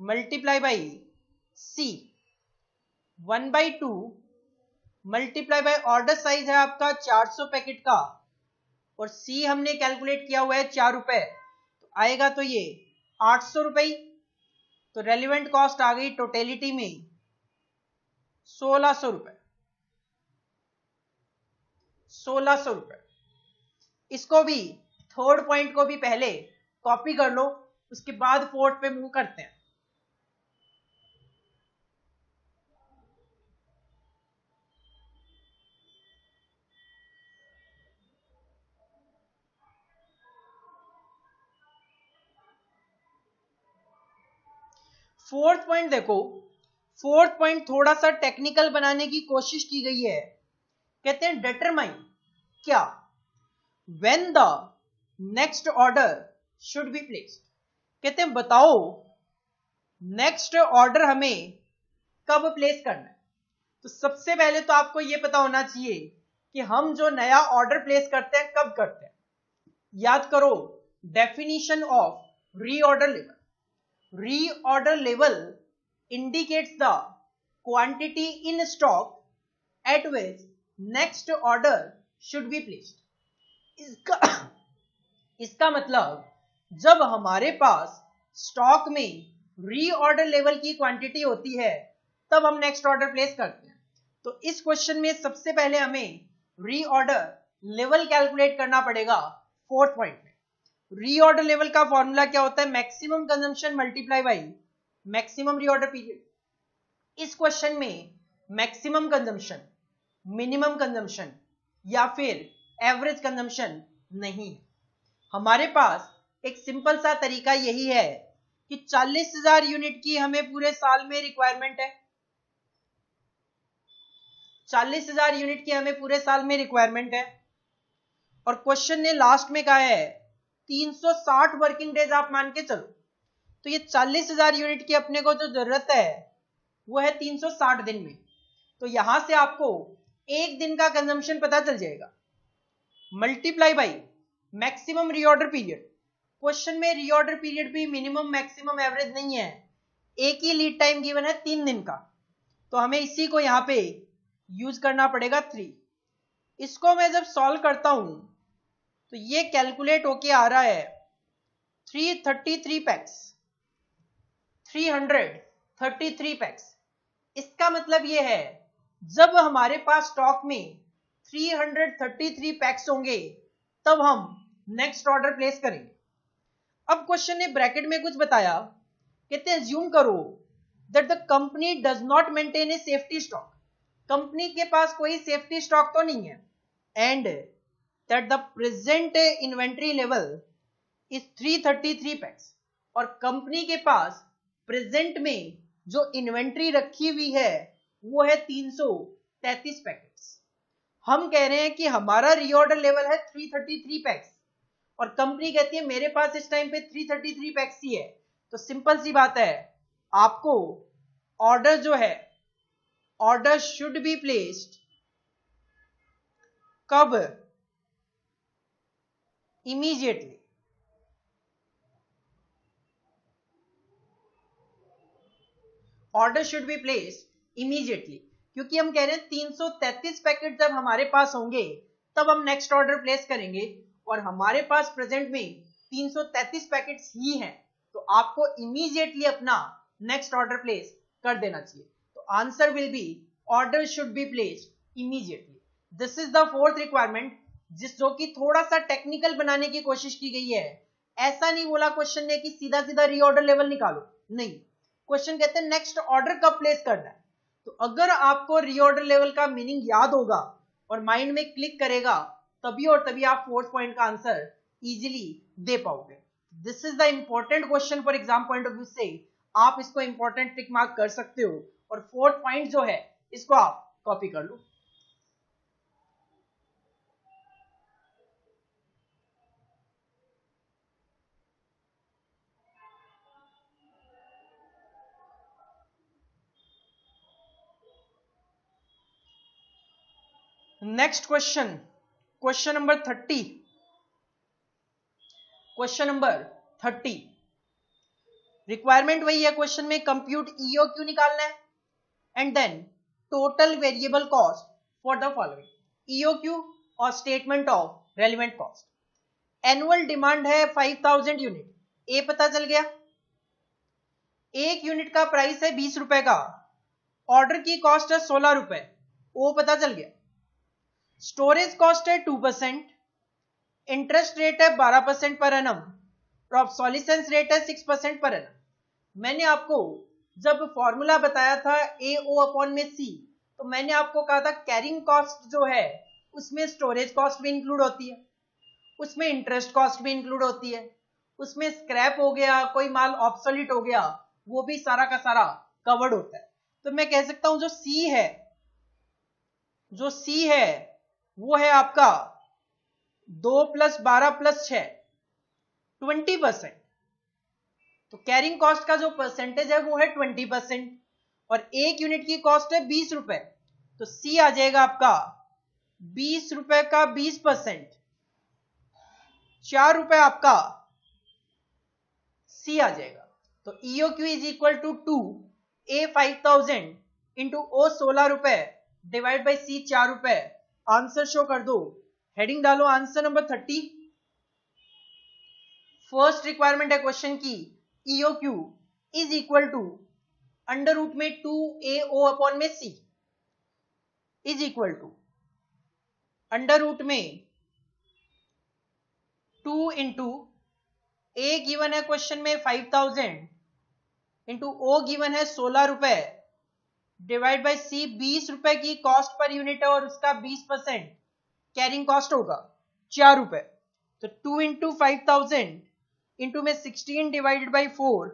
multiply by C, 1/2 multiply by order size है आपका 400 पैकेट का, और सी हमने कैलकुलेट किया हुआ है 4 रुपए, तो आएगा तो ये 800 रुपए। तो रेलिवेंट कॉस्ट आ गई टोटेलिटी में 1600 रुपए, 1600 रुपए। इसको भी, थर्ड पॉइंट को भी पहले कॉपी कर लो, उसके बाद फोर्थ पे मूव करते हैं। फोर्थ पॉइंट देखो, फोर्थ पॉइंट थोड़ा सा टेक्निकल बनाने की कोशिश की गई है। कहते हैं डिटरमाइन क्या, when the next order should be placed. कहते हैं बताओ नेक्स्ट ऑर्डर हमें कब प्लेस करना है। तो सबसे पहले तो आपको यह पता होना चाहिए कि हम जो नया ऑर्डर प्लेस करते हैं कब करते हैं। याद करो definition of reorder level. Reorder level indicates the quantity in stock at which next order should be placed. इसका मतलब जब हमारे पास स्टॉक में रीऑर्डर लेवल की क्वांटिटी होती है तब हम नेक्स्ट ऑर्डर प्लेस करते हैं। तो इस क्वेश्चन में सबसे पहले हमें रीऑर्डर लेवल कैलकुलेट करना पड़ेगा फोर्थ पॉइंट में। रीऑर्डर लेवल का फॉर्मूला क्या होता है, maximum consumption multiply by maximum reorder period. इस क्वेश्चन में मैक्सिमम कंजम्पशन, मिनिमम कंजम्पशन या फिर एवरेज कंजम्पशन नहीं है। हमारे पास एक सिंपल सा तरीका यही है कि 40,000 यूनिट की हमें पूरे साल में रिक्वायरमेंट है, 40,000 यूनिट की हमें पूरे साल में रिक्वायरमेंट है, और क्वेश्चन ने लास्ट में कहा है 360 वर्किंग डेज आप मान के चलो। तो ये 40,000 यूनिट की अपने को जो जरूरत है वो है 360 दिन में। तो यहां से आपको एक दिन का कंजम्पशन पता चल जाएगा, multiply by maximum reorder period. Question में रीऑर्डर पीरियड भी मिनिमम मैक्सिमम एवरेज नहीं है, एक ही लीड टाइम गिवन है 3 दिन का, तो हमें इसी को यहां पे यूज करना पड़ेगा 3। इसको मैं जब सॉल्व करता हूं तो ये कैलकुलेट होके आ रहा है 333 पैक्स, 333 पैक्स। इसका मतलब ये है जब हमारे पास स्टॉक में 333 पैक्स होंगे तब हम नेक्स्ट ऑर्डर प्लेस करेंगे। अब क्वेश्चन ने ब्रैकेट में कुछ बताया, कहते हैं अज्यूम करो that the company does not maintain A safety stock. Company के पास कोई सेफ्टी स्टॉक तो नहीं है, and that the present inventory level is 333 packs, और कंपनी के पास प्रेजेंट में जो इन्वेंट्री रखी हुई है वो है 333 पैकेट्स। हम कह रहे हैं कि हमारा रीऑर्डर लेवल है 333 पैक्स और कंपनी कहती है मेरे पास इस टाइम पे 333 पैक्स ही है। तो सिंपल सी बात है, आपको ऑर्डर जो है, ऑर्डर शुड बी प्लेस्ड कब, immediately. Order should be placed immediately, क्योंकि हम कह रहे हैं 333 पैकेट जब हमारे पास होंगे तब हम नेक्स्ट ऑर्डर प्लेस करेंगे, और हमारे पास प्रेजेंट में 333 पैकेट्स ही हैं, तो आपको इमीडिएटली अपना नेक्स्ट ऑर्डर प्लेस कर देना चाहिए। तो answer will be order should be placed immediately. This is the fourth requirement, जो कि थोड़ा सा टेक्निकल बनाने की कोशिश की गई है। ऐसा नहीं बोला क्वेश्चन ने कि सीधा सीधा रीऑर्डर लेवल निकालो, नहीं, क्वेश्चन कहते हैं नेक्स्ट ऑर्डर कब प्लेस करना है। तो अगर आपको रीऑर्डर लेवल का मीनिंग याद होगा और माइंड में क्लिक करेगा तभी और तभी आप फोर्थ पॉइंट का आंसर इजीली दे पाओगे। This is the important question for exam point of view से, आप इसको इंपॉर्टेंट टिक मार्क कर सकते हो, और फोर्थ पॉइंट जो है इसको आप कॉपी कर लो। Next question, question number 30। Question number 30, requirement वही है क्वेश्चन में, कंप्यूट ईओक्यू निकालना है and then total variable cost for the following, EOQ और statement of relevant cost. Annual demand है 5000 यूनिट, ए पता चल गया, एक यूनिट का प्राइस है 20 रुपए का, ऑर्डर की कॉस्ट है 16 रुपए, ओ पता चल गया। स्टोरेज कॉस्ट है 2%, इंटरेस्ट रेट है 12% पर एनम, ऑब्सोलिसेंस रेट है 6% पर एनम। मैंने आपको जब फॉर्मूला बताया था ए ओ अपॉन में सी, तो मैंने आपको कहा था कैरिंग कॉस्ट जो है उसमें स्टोरेज कॉस्ट भी इंक्लूड होती है, उसमें इंटरेस्ट कॉस्ट भी इंक्लूड होती है, उसमें स्क्रैप हो गया, कोई माल ऑब्सोलीट हो गया, वो भी सारा का सारा कवर्ड होता है। तो मैं कह सकता हूं जो सी है वो है आपका 2 + 12 + 6 20%। तो कैरिंग कॉस्ट का जो परसेंटेज है वो है 20%, और एक यूनिट की कॉस्ट है 20 रुपए, तो सी आ जाएगा आपका 20 रुपए का 20%, 4 रुपए आपका सी आ जाएगा। तो E O Q is equal to 2, A 5000 into O 16 रुपए डिवाइड बाई सी 4 रुपए। आंसर शो कर दो, हेडिंग डालो आंसर नंबर 30। फर्स्ट रिक्वायरमेंट है क्वेश्चन की, EOQ is equal to under root में 2AO अपॉन में C is equal to under root में 2 इंटू ए गिवन है क्वेश्चन में 5000 इंटू ओ गिवन है 16 रुपए डिवाइड बाई सी 20 रुपए की कॉस्ट पर यूनिट है और उसका 20% कैरिंग कॉस्ट होगा 4 रुपए। तो 2 इंटू 5000 इंटू में 16 डिवाइडेड बाई 4,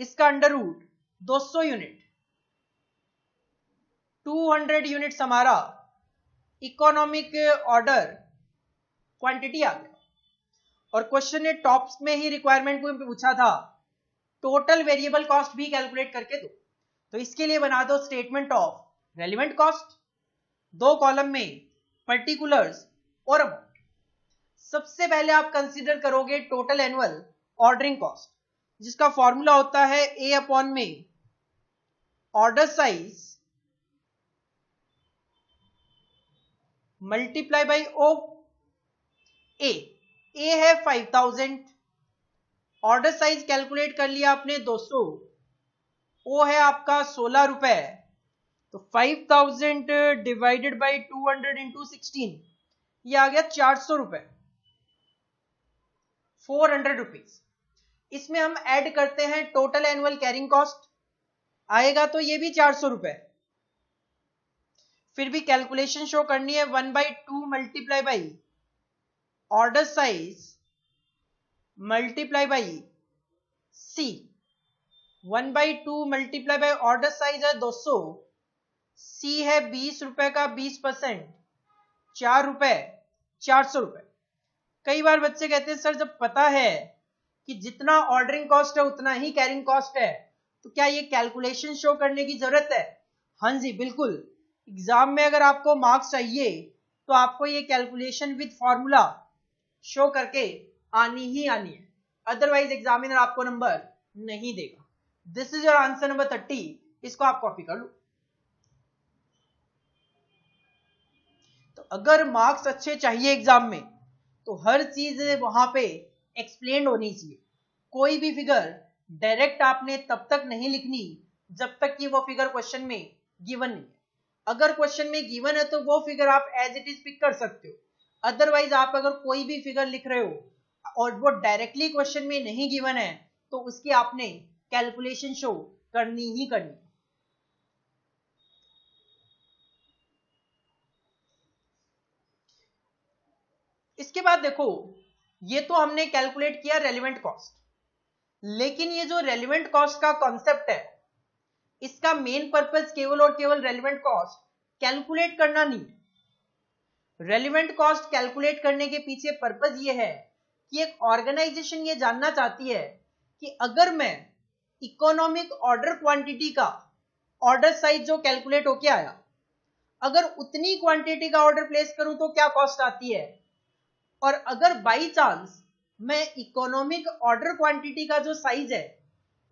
इसका अंडर रूट 200 यूनिट, 200 यूनिट्स हमारा इकोनॉमिक ऑर्डर क्वांटिटी आ गया। और क्वेश्चन ने टॉप्स में ही रिक्वायरमेंट को पूछा था टोटल वेरिएबल कॉस्ट भी कैलकुलेट करके दो, तो इसके लिए बना दो statement of relevant cost, 2 column में पर्टिकुलर्स और अमाउंट। सबसे पहले आप कंसीडर करोगे टोटल एनुअल ऑर्डरिंग कॉस्ट, जिसका फॉर्मूला होता है ए अपॉन में order size multiply by O. A है 5000, ऑर्डर साइज कैलकुलेट कर लिया आपने 200, ओ है आपका 16 रुपए, तो 5000 डिवाइडेड बाई 200 इंटू 16, ये आ गया 400 रुपए, 400 रुपीज। इसमें हम ऐड करते हैं टोटल एनुअल कैरिंग कॉस्ट, आएगा तो ये भी 400 रुपए। फिर भी कैलकुलेशन शो करनी है 1/2 multiply by order size multiply by C, 1/2 multiply by order size है 200, सी है 20 रुपए का 20%, 4 रुपए, 400 रुपए। कई बार बच्चे कहते हैं सर जब पता है कि जितना ऑर्डरिंग कॉस्ट है उतना ही कैरिंग कॉस्ट है, तो क्या ये कैलकुलेशन शो करने की जरूरत है? हाँ जी बिल्कुल, एग्जाम में अगर आपको मार्क्स चाहिए तो आपको ये कैलकुलेशन विद फॉर्मूला शो करके आनी ही आनी है, अदरवाइज एग्जामिनर आपको नंबर नहीं देगा। This is your answer number 30, इसको आप कॉपी कर लो। तो अगर मार्क्स अच्छे चाहिए एग्जाम में तो हर चीज वहां पे एक्सप्लेन होनी चाहिए। कोई भी फिगर डायरेक्ट आपने तब तक नहीं लिखनी जब तक कि वो फिगर क्वेश्चन में गिवन नहीं है। अगर क्वेश्चन में गिवन है तो वो फिगर आप एज इट इज पिक कर सकते हो, अदरवाइज आप अगर कोई भी फिगर लिख रहे हो और वो डायरेक्टली क्वेश्चन में नहीं गिवन है तो उसकी आपने कैलकुलेशन शो करनी ही करनी। इसके बाद देखो, ये तो हमने कैलकुलेट किया रेलिवेंट कॉस्ट, लेकिन ये जो रेलिवेंट कॉस्ट का कॉन्सेप्ट है इसका मेन पर्पस केवल और केवल रेलिवेंट कॉस्ट कैलकुलेट करना नहीं। रेलिवेंट कॉस्ट कैलकुलेट करने के पीछे पर्पस ये है कि एक ऑर्गेनाइजेशन ये जानना चाहती है कि अगर मैं इकोनॉमिक ऑर्डर क्वांटिटी का ऑर्डर साइज जो कैलकुलेट होके आया, अगर उतनी क्वांटिटी का ऑर्डर प्लेस करूं तो क्या कॉस्ट आती है, और अगर बाई चांस मैं इकोनॉमिक ऑर्डर क्वांटिटी का जो साइज है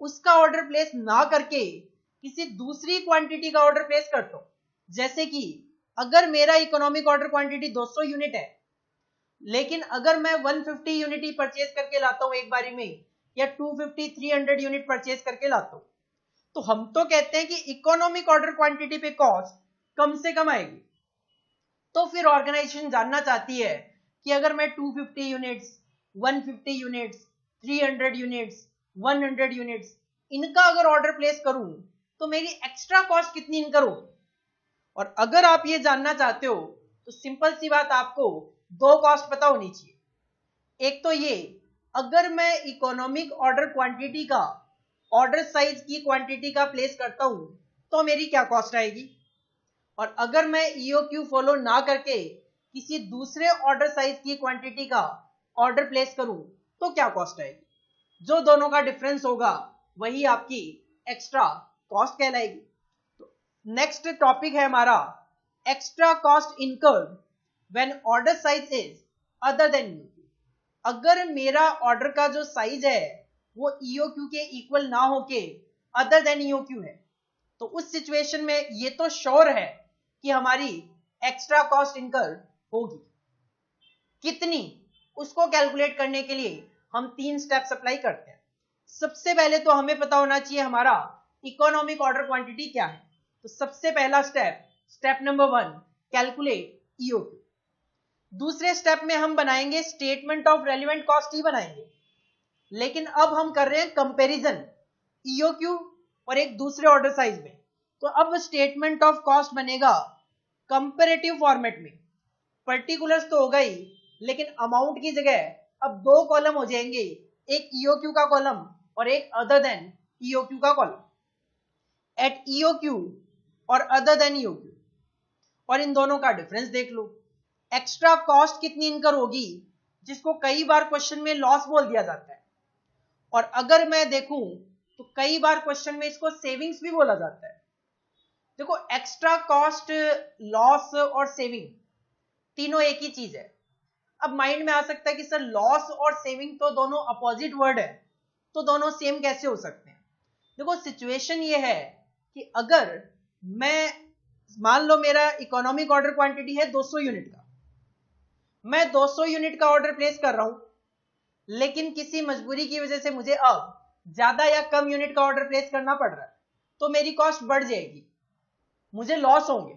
उसका ऑर्डर प्लेस ना करके किसी दूसरी क्वांटिटी का ऑर्डर प्लेस करता हूं। जैसे कि अगर मेरा इकोनॉमिक ऑर्डर क्वांटिटी 200 यूनिट है, लेकिन अगर मैं 150 यूनिट ही परचेज करके लाता हूं एक बारी में, या 250 300 यूनिट परचेज करके लाता हूं, तो हम तो कहते हैं कि इकोनॉमिक ऑर्डर क्वांटिटी पे कॉस्ट कम से कम आएगी। तो फिर ऑर्गेनाइजेशन जानना चाहती है कि अगर मैं 250 यूनिट्स, 150 यूनिट्स, 300 यूनिट्स, 100 यूनिट्स इनका अगर ऑर्डर प्लेस करूं तो मेरी एक्स्ट्रा कॉस्ट कितनी इनकर होगी। और अगर आप ये जानना चाहते हो तो सिंपल सी बात, आपको दो कॉस्ट पता होनी चाहिए। एक तो ये, अगर मैं इकोनॉमिक ऑर्डर क्वांटिटी का ऑर्डर साइज की क्वांटिटी का प्लेस करता हूं तो मेरी क्या कॉस्ट आएगी, और अगर मैं ईओक्यू फॉलो ना करके किसी दूसरे ऑर्डर साइज की क्वांटिटी का ऑर्डर प्लेस करूं तो क्या कॉस्ट आएगी। जो दोनों का डिफरेंस होगा वही आपकी एक्स्ट्रा कॉस्ट कहलाएगी। तो नेक्स्ट टॉपिक है हमारा extra cost incurred when order size is other than EOQ. अगर मेरा ऑर्डर का जो साइज है वो ईओक्यू के इक्वल ना होके अदर देन ईओक्यू है, तो उस सिचुएशन में ये तो श्योर है कि हमारी एक्स्ट्रा कॉस्ट इनकर होगी। कितनी, उसको कैलकुलेट करने के लिए हम 3 स्टेप्स अप्लाई करते हैं। सबसे पहले तो हमें पता होना चाहिए हमारा इकोनॉमिक ऑर्डर क्वांटिटी क्या है। तो सबसे पहला स्टेप नंबर 1, कैलकुलेट ईओक्यू। दूसरे स्टेप में हम बनाएंगे स्टेटमेंट ऑफ रेलिवेंट कॉस्ट ही बनाएंगे, लेकिन अब हम कर रहे हैं कंपैरिजन ईओक्यू और एक दूसरे ऑर्डर साइज में। तो अब स्टेटमेंट ऑफ कॉस्ट बनेगा कंपैरेटिव फॉर्मेट में। पर्टिकुलर्स तो होगा ही, लेकिन अमाउंट की जगह अब 2 कॉलम हो जाएंगे, एक ईओक्यू का कॉलम और एक अदर देन ईओक्यू का कॉलम। एट ईओक्यू और अदर देन ईओक्यू, और इन दोनों का डिफरेंस देख लो। एक्स्ट्रा कॉस्ट कितनी इनकर होगी, जिसको कई बार क्वेश्चन में लॉस बोल दिया जाता है, और अगर मैं देखूं तो कई बार क्वेश्चन में इसको सेविंग्स भी बोला जाता है। देखो, एक्स्ट्रा कॉस्ट, लॉस और सेविंग तीनों एक ही चीज है। अब माइंड में आ सकता है कि सर लॉस और सेविंग तो दोनों अपोजिट वर्ड है, तो दोनों सेम कैसे हो सकते हैं। देखो, सिचुएशन ये है कि अगर मैं, मान लो मेरा इकोनॉमिक ऑर्डर क्वांटिटी है 200 यूनिट का, मैं 200 यूनिट का ऑर्डर प्लेस कर रहा हूं, लेकिन किसी मजबूरी की वजह से मुझे अब ज्यादा या कम यूनिट का ऑर्डर प्लेस करना पड़ रहा है, तो मेरी कॉस्ट बढ़ जाएगी, मुझे लॉस होंगे।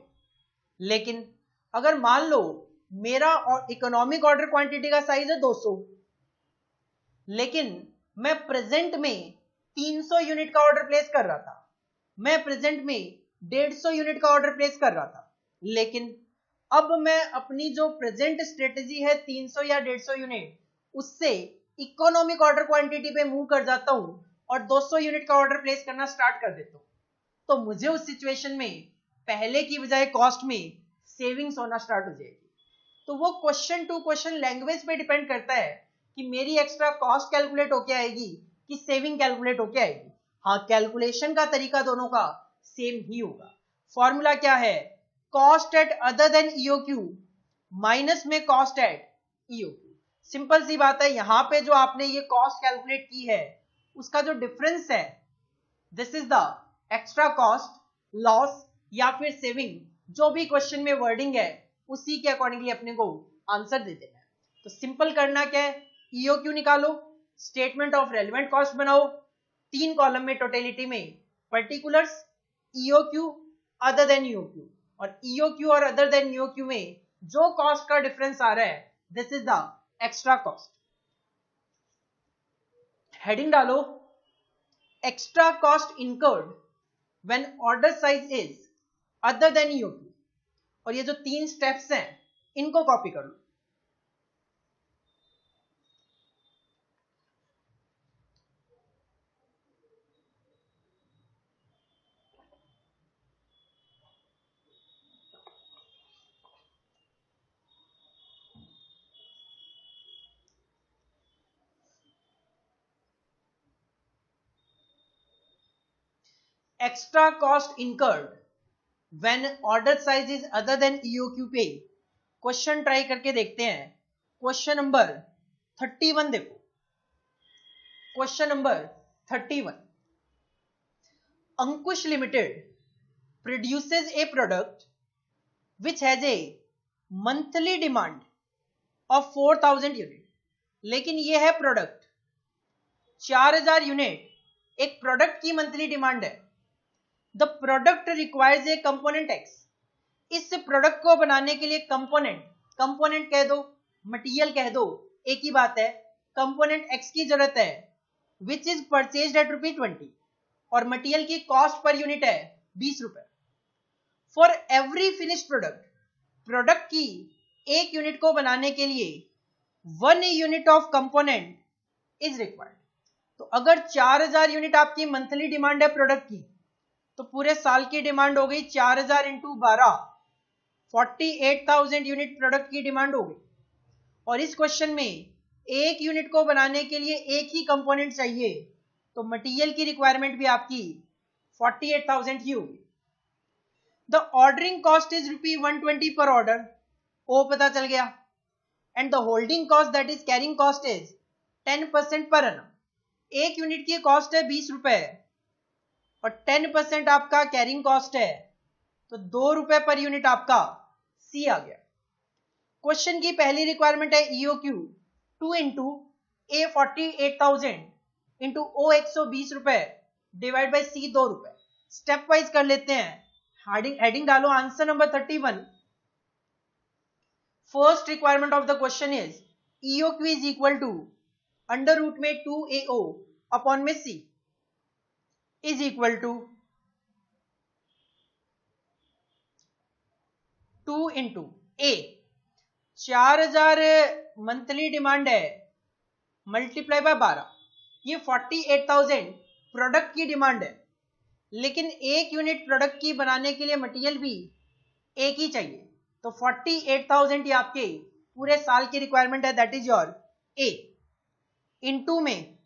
लेकिन अगर मान लो मेरा इकोनॉमिक ऑर्डर क्वांटिटी का साइज है 200, लेकिन मैं प्रेजेंट में 300 यूनिट का ऑर्डर प्लेस कर रहा था, मैं प्रेजेंट में 150 यूनिट का ऑर्डर प्लेस कर रहा था, लेकिन अब मैं अपनी जो प्रेजेंट स्ट्रेटेजी है 300 या 150 यूनिट, उससे इकोनॉमिक ऑर्डर क्वांटिटी पे मूव कर जाता हूं और 200 यूनिट का ऑर्डर प्लेस करना स्टार्ट कर देता हूं, तो मुझे उस सिचुएशन में पहले की बजाय कॉस्ट में सेविंग्स होना स्टार्ट हो जाएगी। तो वो क्वेश्चन टू क्वेश्चन लैंग्वेज पे डिपेंड करता है कि मेरी एक्स्ट्रा कॉस्ट कैलकुलेट होके आएगी कि सेविंग कैलकुलेट होके आएगी। हाँ, कैलकुलेशन का तरीका दोनों का सेम ही होगा। फॉर्मूला क्या है, cost at other than EOQ minus में कॉस्ट एट ईओक्यू। सिंपल सी बात है, यहां पे जो आपने ये कॉस्ट कैलकुलेट की है उसका जो डिफरेंस है, this is the extra cost, loss या फिर सेविंग, जो भी क्वेश्चन में वर्डिंग है उसी के अकॉर्डिंगली अपने को आंसर दे देना है। तो सिंपल करना क्या है, ईओक्यू निकालो, स्टेटमेंट ऑफ रेलेवेंट कॉस्ट बनाओ, 3 कॉलम में टोटलिटी में particulars, EOQ, other than EOQ, और ईओक्यू और अदर देन ईओक्यू में जो कॉस्ट का डिफरेंस आ रहा है, this is the extra cost. Heading डालो, extra cost incurred when order size is other than EOQ, और ये जो 3 स्टेप्स हैं इनको कॉपी कर लो। Extra cost incurred when order size is other than EOQ पे क्वेश्चन ट्राई करके देखते हैं। क्वेश्चन नंबर 31 देखो, question number 31, Ankush limited produces a product which has a monthly demand of 4000 unit, लेकिन ये है प्रोडक्ट 4000 यूनिट एक प्रोडक्ट की मंथली डिमांड है. The product requires a component x. इस प्रोडक्ट को बनाने के लिए कंपोनेंट कह दो, मटेरियल कह दो, एक ही बात है. कंपोनेंट एक्स की जरूरत है विच इज परचेज्ड एट ₹20 और मटेरियल की कॉस्ट पर यूनिट है 20 रुपए. फॉर एवरी फिनिश्ड प्रोडक्ट की एक यूनिट को बनाने के लिए 1 unit of component is required. तो अगर 4000 यूनिट आपकी मंथली डिमांड है प्रोडक्ट की, तो पूरे साल की डिमांड हो गई 4000 इंटू 12, 48,000 यूनिट प्रोडक्ट की डिमांड हो गई. और इस क्वेश्चन में एक यूनिट को बनाने के लिए एक ही कंपोनेंट चाहिए, तो मटेरियल की रिक्वायरमेंट भी आपकी 48,000 ही होगी. द ऑर्डरिंग कॉस्ट इज ₹120 पर ऑर्डर, ओ पता चल गया. And the holding cost that is carrying cost is 10% पर annum. एक यूनिट की कॉस्ट है 20 रुपए और 10% आपका कैरिंग कॉस्ट है, तो 2 रुपए पर यूनिट आपका सी आ गया. क्वेश्चन की पहली रिक्वायरमेंट है EOQ 2 इंटू ए 48,000 इंटू ओ 120 रुपए डिवाइड बाई सी 2 रुपए. स्टेप वाइज कर लेते हैं. हेडिंग डालो answer number 31. First requirement of the question is EOQ is equal to under root में 2AO अपॉन में C is equal to 2 into A. 4000 monthly demand है मल्टीप्लाई बाय 12, ये 48,000 प्रोडक्ट की डिमांड है, लेकिन एक यूनिट प्रोडक्ट की बनाने के लिए मटेरियल भी एक ही चाहिए, तो 48,000 ये आपके पूरे साल की रिक्वायरमेंट है, that is your A. Into में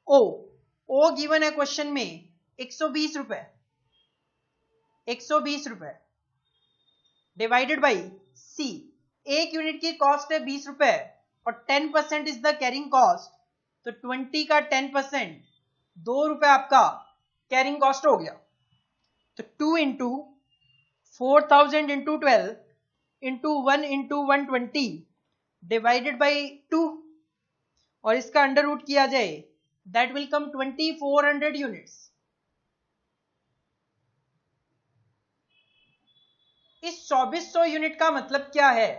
ओ गिवन है क्वेश्चन में 120 रुपए, 120 रुपए डिवाइडेड बाई C. एक यूनिट की कॉस्ट है 20 रुपए और 10% इज द कैरिंग कॉस्ट, तो 20 का 10% 2 रुपए आपका कैरिंग कॉस्ट हो गया. तो 2 into 4000 into 12 into 1 into 120 divided by 2 और इसका अंडर रूट किया जाए, दैट विल कम 2400 यूनिट्स. इस 2400 यूनिट का मतलब क्या है?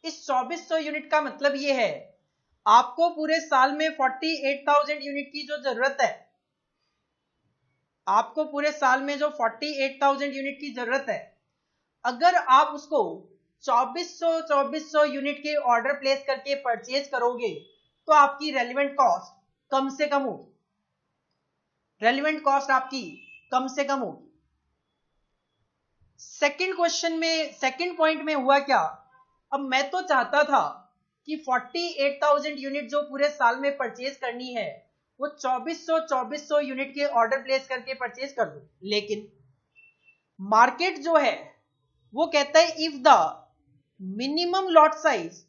इस 2400 यूनिट का मतलब ये है आपको पूरे साल में 48,000 यूनिट की जो जरूरत है, आपको पूरे साल में जो 48,000 यूनिट की जरूरत है, अगर आप उसको 2400 यूनिट के ऑर्डर प्लेस करके परचेज करोगे, तो आपकी रेलिवेंट कॉस्ट कम से कम होगी. रेलिवेंट कॉस्ट आपकी कम से कम होगी. सेकंड क्वेश्चन में, सेकंड पॉइंट में हुआ क्या? अब मैं तो चाहता था कि 48,000 यूनिट जो पूरे साल में परचेज करनी है, वो 2400 यूनिट के ऑर्डर प्लेस करके परचेज कर दूं, लेकिन मार्केट जो है वो कहता है if the minimum lot size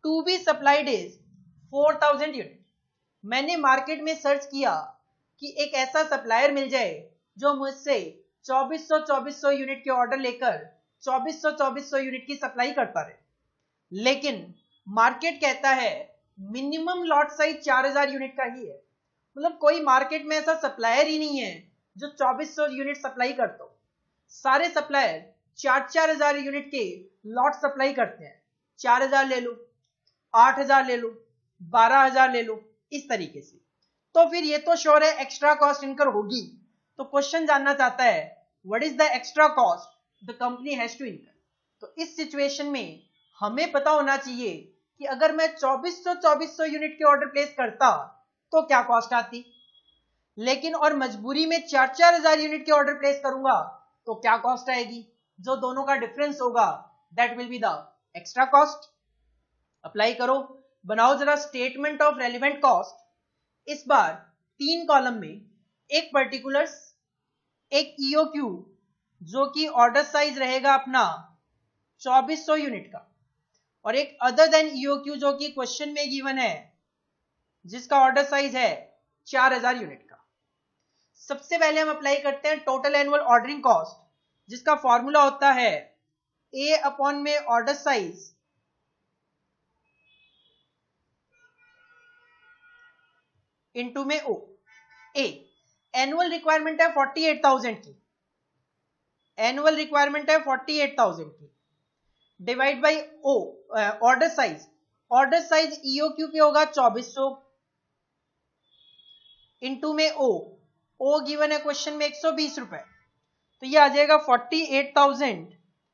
to be supplied is 4000 unit. मैंने मार्केट में सर्च किया कि एक ऐसा सप्लायर मिल जाए जो मुझसे 2400 यूनिट के ऑर्डर लेकर 2400 यूनिट की सप्लाई करता रहे, लेकिन मार्केट कहता है मिनिमम लॉट साइज 4000 यूनिट का ही है. मतलब कोई मार्केट में ऐसा सप्लायर ही नहीं है जो 2400 यूनिट सप्लाई करता हो. सारे सप्लायर 4,000 यूनिट के लॉट सप्लाई करते हैं. 4000 ले लो, 8000 ले लो, 12,000 ले लो, इस तरीके से. तो फिर ये तो श्योर है एक्स्ट्रा कॉस्ट इनकर होगी. तो क्वेश्चन जानना चाहता है what is the extra cost the company has to incur. तो इस सिचुएशन में हमें पता होना चाहिए कि अगर मैं 2400 यूनिट के ऑर्डर प्लेस करता तो क्या कॉस्ट आती, लेकिन और मजबूरी में 4,000 यूनिट के ऑर्डर प्लेस करूंगा तो क्या कॉस्ट आएगी. जो दोनों का डिफरेंस होगा that will be the extra cost. Apply करो, बनाओ जरा स्टेटमेंट ऑफ रेलिवेंट कॉस्ट. इस बार 3 कॉलम में एक पर्टिकुलर्स, एक EOQ जो कि ऑर्डर साइज रहेगा अपना 2400 यूनिट का, और एक अदर देन EOQ जो कि क्वेश्चन में गिवन है जिसका ऑर्डर साइज है 4,000 यूनिट का. सबसे पहले हम अप्लाई करते हैं टोटल एनुअल ऑर्डरिंग कॉस्ट, जिसका फॉर्मूला होता है ए अपॉन में ऑर्डर साइज इनटू में ओ। ए एनुअल रिक्वायरमेंट है 48,000 की, एनुअल रिक्वायरमेंट है 48,000 की, divide by O order size, order size E O Q पे होगा 2400 इनटू में ओ गिवन है क्वेश्चन में 120 रुपए, तो ये आ जाएगा 48,000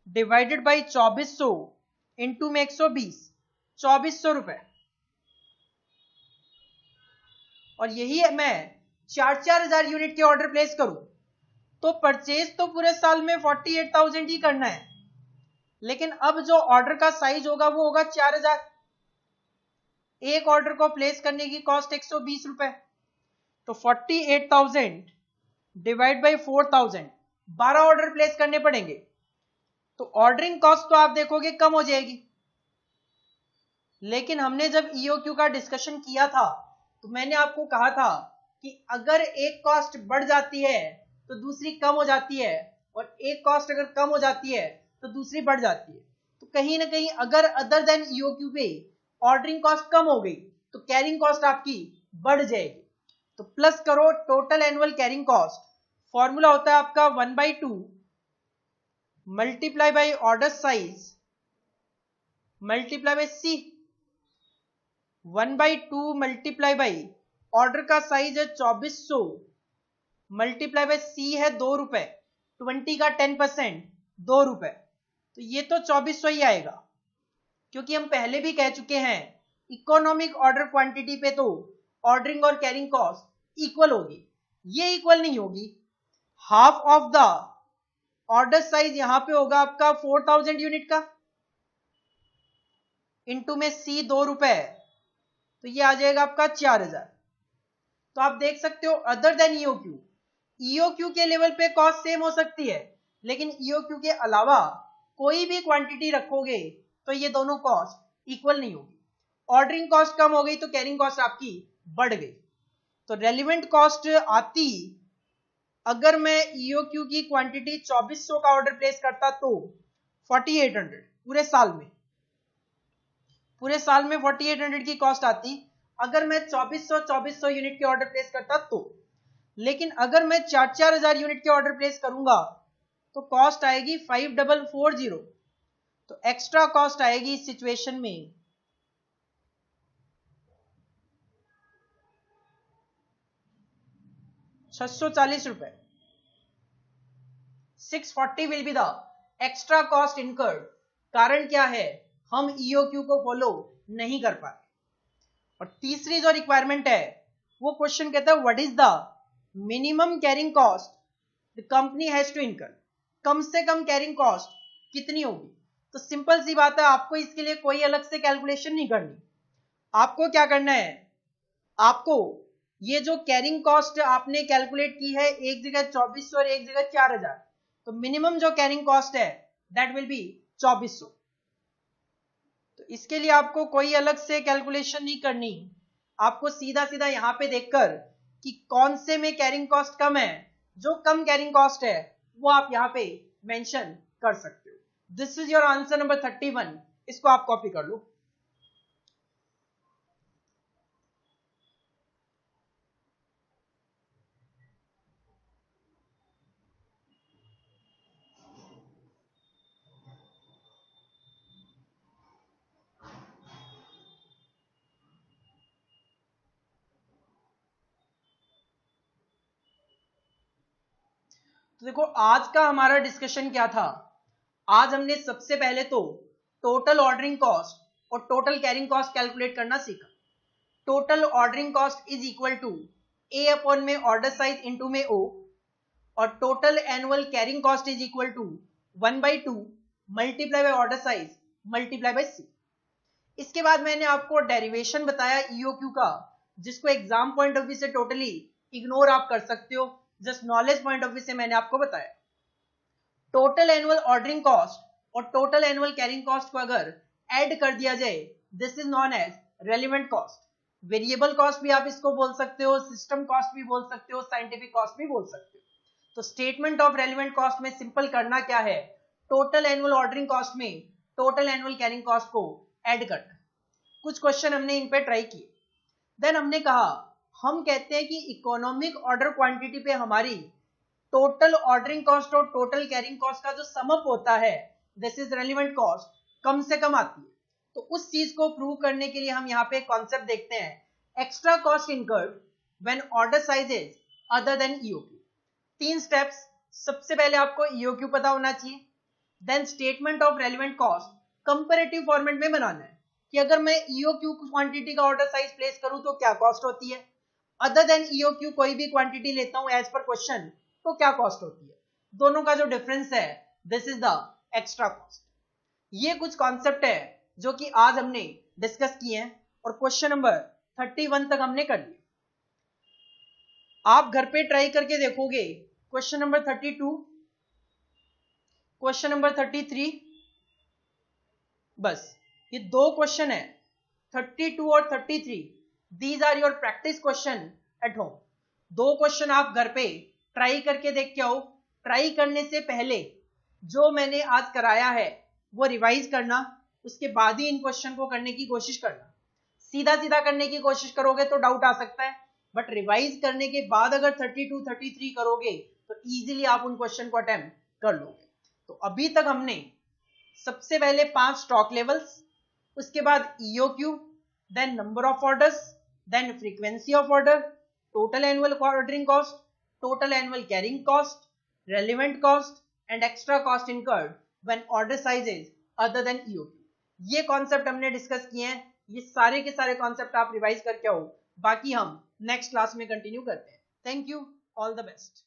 डिवाइडेड बाई 2400 इनटू में 120, 2400 रुपए। और यही मैं 4,000 यूनिट के ऑर्डर प्लेस करूं तो परचेज तो पूरे साल में 48,000 ही करना है, लेकिन अब जो ऑर्डर का साइज होगा वो होगा 4,000। एक ऑर्डर को प्लेस करने की कॉस्ट 120 रुपए, तो 48,000 डिवाइड बाई 4,000, 12 ऑर्डर प्लेस करने पड़ेंगे, तो ऑर्डरिंग कॉस्ट तो आप देखोगे कम हो जाएगी। लेकिन हमने जब ईओक्यू का डिस्कशन किया था तो मैंने आपको कहा था कि अगर एक कॉस्ट बढ़ जाती है तो दूसरी कम हो जाती है, और एक कॉस्ट अगर कम हो जाती है तो दूसरी बढ़ जाती है। तो कहीं ना कहीं अगर अदर देन ईओक्यू पे ऑर्डरिंग कॉस्ट कम हो गई तो कैरिंग कॉस्ट आपकी बढ़ जाएगी। तो प्लस करो total annual carrying cost, formula होता है आपका 1/2 multiply by order size multiply by C, 1/2 multiply by order का साइज है 2400 मल्टीप्लाई बाई सी है 2 रुपए, 20 का 10% 2 रुपए, तो ये तो 2400 ही आएगा। क्योंकि हम पहले भी कह चुके हैं इकोनॉमिक ऑर्डर क्वांटिटी पे तो ऑर्डरिंग और कैरिंग कॉस्ट इक्वल होगी, ये इक्वल नहीं होगी। Half of the order size यहां पे होगा आपका 4,000 यूनिट का, इनटू में सी 2 रुपए, तो ये आ जाएगा आपका 4,000। तो आप देख सकते हो अदर देन ईओक्यू, ईओक्यू के लेवल पे कॉस्ट सेम हो सकती है, लेकिन ईओक्यू के अलावा कोई भी क्वांटिटी रखोगे तो ये दोनों कॉस्ट इक्वल नहीं होगी। ऑर्डरिंग कॉस्ट कम हो गई तो कैरिंग कॉस्ट आपकी बढ़ गई। तो रेलिवेंट कॉस्ट आती, अगर मैं ईओक्यू की क्वांटिटी 2400 का ऑर्डर प्लेस करता तो 4800 पूरे साल में 4800 की कॉस्ट आती, अगर मैं 2400 यूनिट के ऑर्डर प्लेस करता तो। लेकिन अगर मैं 4,000 यूनिट के ऑर्डर प्लेस करूंगा तो कॉस्ट आएगी 5440, तो एक्स्ट्रा कॉस्ट आएगी इस सिचुएशन में 640 रुपए। 640 will be the extra cost incurred. कारण क्या है, हम ईओक्यू को फॉलो नहीं कर पाए। और तीसरी जो रिक्वायरमेंट है वो क्वेश्चन कहता है what is the minimum carrying cost the company has to incur, कम से कम कैरिंग कॉस्ट कितनी होगी। तो सिंपल सी बात है, आपको इसके लिए कोई अलग से कैलकुलेशन नहीं करनी। आपको क्या करना है, आपको ये जो कैरिंग कॉस्ट आपने कैलकुलेट की है एक जगह 2400 और एक जगह 4,000, तो मिनिमम जो कैरिंग कॉस्ट है दैट विल बी 2400। तो इसके लिए आपको कोई अलग से कैलकुलेशन नहीं करनी, आपको सीधा सीधा यहां पे देखकर कि कौन से में कैरिंग कॉस्ट कम है, जो कम कैरिंग कॉस्ट है वो आप यहां पे मेंशन कर सकते हो। This is your answer number 31, इसको आप कॉपी कर लो। तो देखो आज का हमारा डिस्कशन क्या था, आज हमने सबसे पहले तो टोटल ऑर्डरिंग कॉस्ट और टोटल कैरिंग कॉस्ट कैलकुलेट करना सीखा। Total ordering cost is equal to A upon में ऑर्डर साइज इनटू में ओ, और total annual carrying cost is equal to 1/2 multiply by order size multiply by C. इसके बाद मैंने आपको डेरिवेशन बताया ईओक्यू का, जिसको एग्जाम पॉइंट ऑफ व्यू से टोटली इग्नोर आप कर सकते हो, just knowledge point of view से मैंने आपको बताया। टोटल एनुअल ऑर्डरिंग कॉस्ट और टोटल एनुअल कैरिंग कॉस्ट को अगर ऐड कर दिया जाए, this is known as relevant cost. Variable cost भी आप इसको बोल सकते हो, सिस्टम कॉस्ट भी बोल सकते हो, साइंटिफिक कॉस्ट भी बोल सकते हो। तो स्टेटमेंट ऑफ रेलेवेंट कॉस्ट में सिंपल करना क्या है, टोटल एनुअल ऑर्डरिंग कॉस्ट में टोटल एनुअल कैरिंग कॉस्ट को ऐड करना। कुछ क्वेश्चन हमने इन पे ट्राई किए। देन हमने कहा, हम कहते हैं कि इकोनॉमिक ऑर्डर क्वांटिटी पे हमारी टोटल ऑर्डरिंग कॉस्ट और टोटल कैरिंग कॉस्ट का जो सम अप होता है, दिस इज रेलेवेंट कॉस्ट, कम से कम आती है। तो उस चीज को प्रूव करने के लिए हम यहाँ पे कॉन्सेप्ट देखते हैं, extra cost incurred when order size is other than E O Q. 3 steps. सबसे पहले आपको ईओक्यू पता होना चाहिए, then statement of relevant cost comparative format में बनाना है कि अगर मैं ईओक्यू क्वांटिटी का ऑर्डर साइज प्लेस करूं तो क्या कॉस्ट होती है, अदर देन ईओक्यू कोई भी क्वांटिटी लेता हूं एज पर क्वेश्चन तो क्या कॉस्ट होती है। दोनों का जो डिफरेंस है, this is the extra cost. ये कुछ कॉन्सेप्ट है जो कि आज हमने डिस्कस किए हैं और क्वेश्चन नंबर 31 तक हमने कर लिया। आप घर पे ट्राई करके देखोगे, क्वेश्चन नंबर 32, क्वेश्चन नंबर 33, बस ये 2 क्वेश्चन है, 32 और 33। These are your practice question at home. 2 question आप घर पे ट्राई करके देख के आओ। ट्राई करने से पहले जो मैंने आज कराया है वो रिवाइज करना, उसके बाद ही इन क्वेश्चन को करने की कोशिश करना। सीधा सीधा करने की कोशिश करोगे तो डाउट आ सकता है, बट रिवाइज करने के बाद अगर 32, 33 करोगे तो इजीली आप उन क्वेश्चन को अटेम्प्ट कर लोगे। तो अभी तक हमने सबसे पहले 5 स्टॉक लेवल्स, उसके बाद EOQ, then number of orders, then frequency of order, total annual ordering cost, total annual carrying cost, relevant cost and extra cost incurred when order size is other than EOQ. ये कॉन्सेप्ट हमने डिस्कस किए हैं। ये सारे के सारे कॉन्सेप्ट आप रिवाइज करके आओ, बाकी हम नेक्स्ट क्लास में कंटिन्यू करते हैं। Thank you, all the best.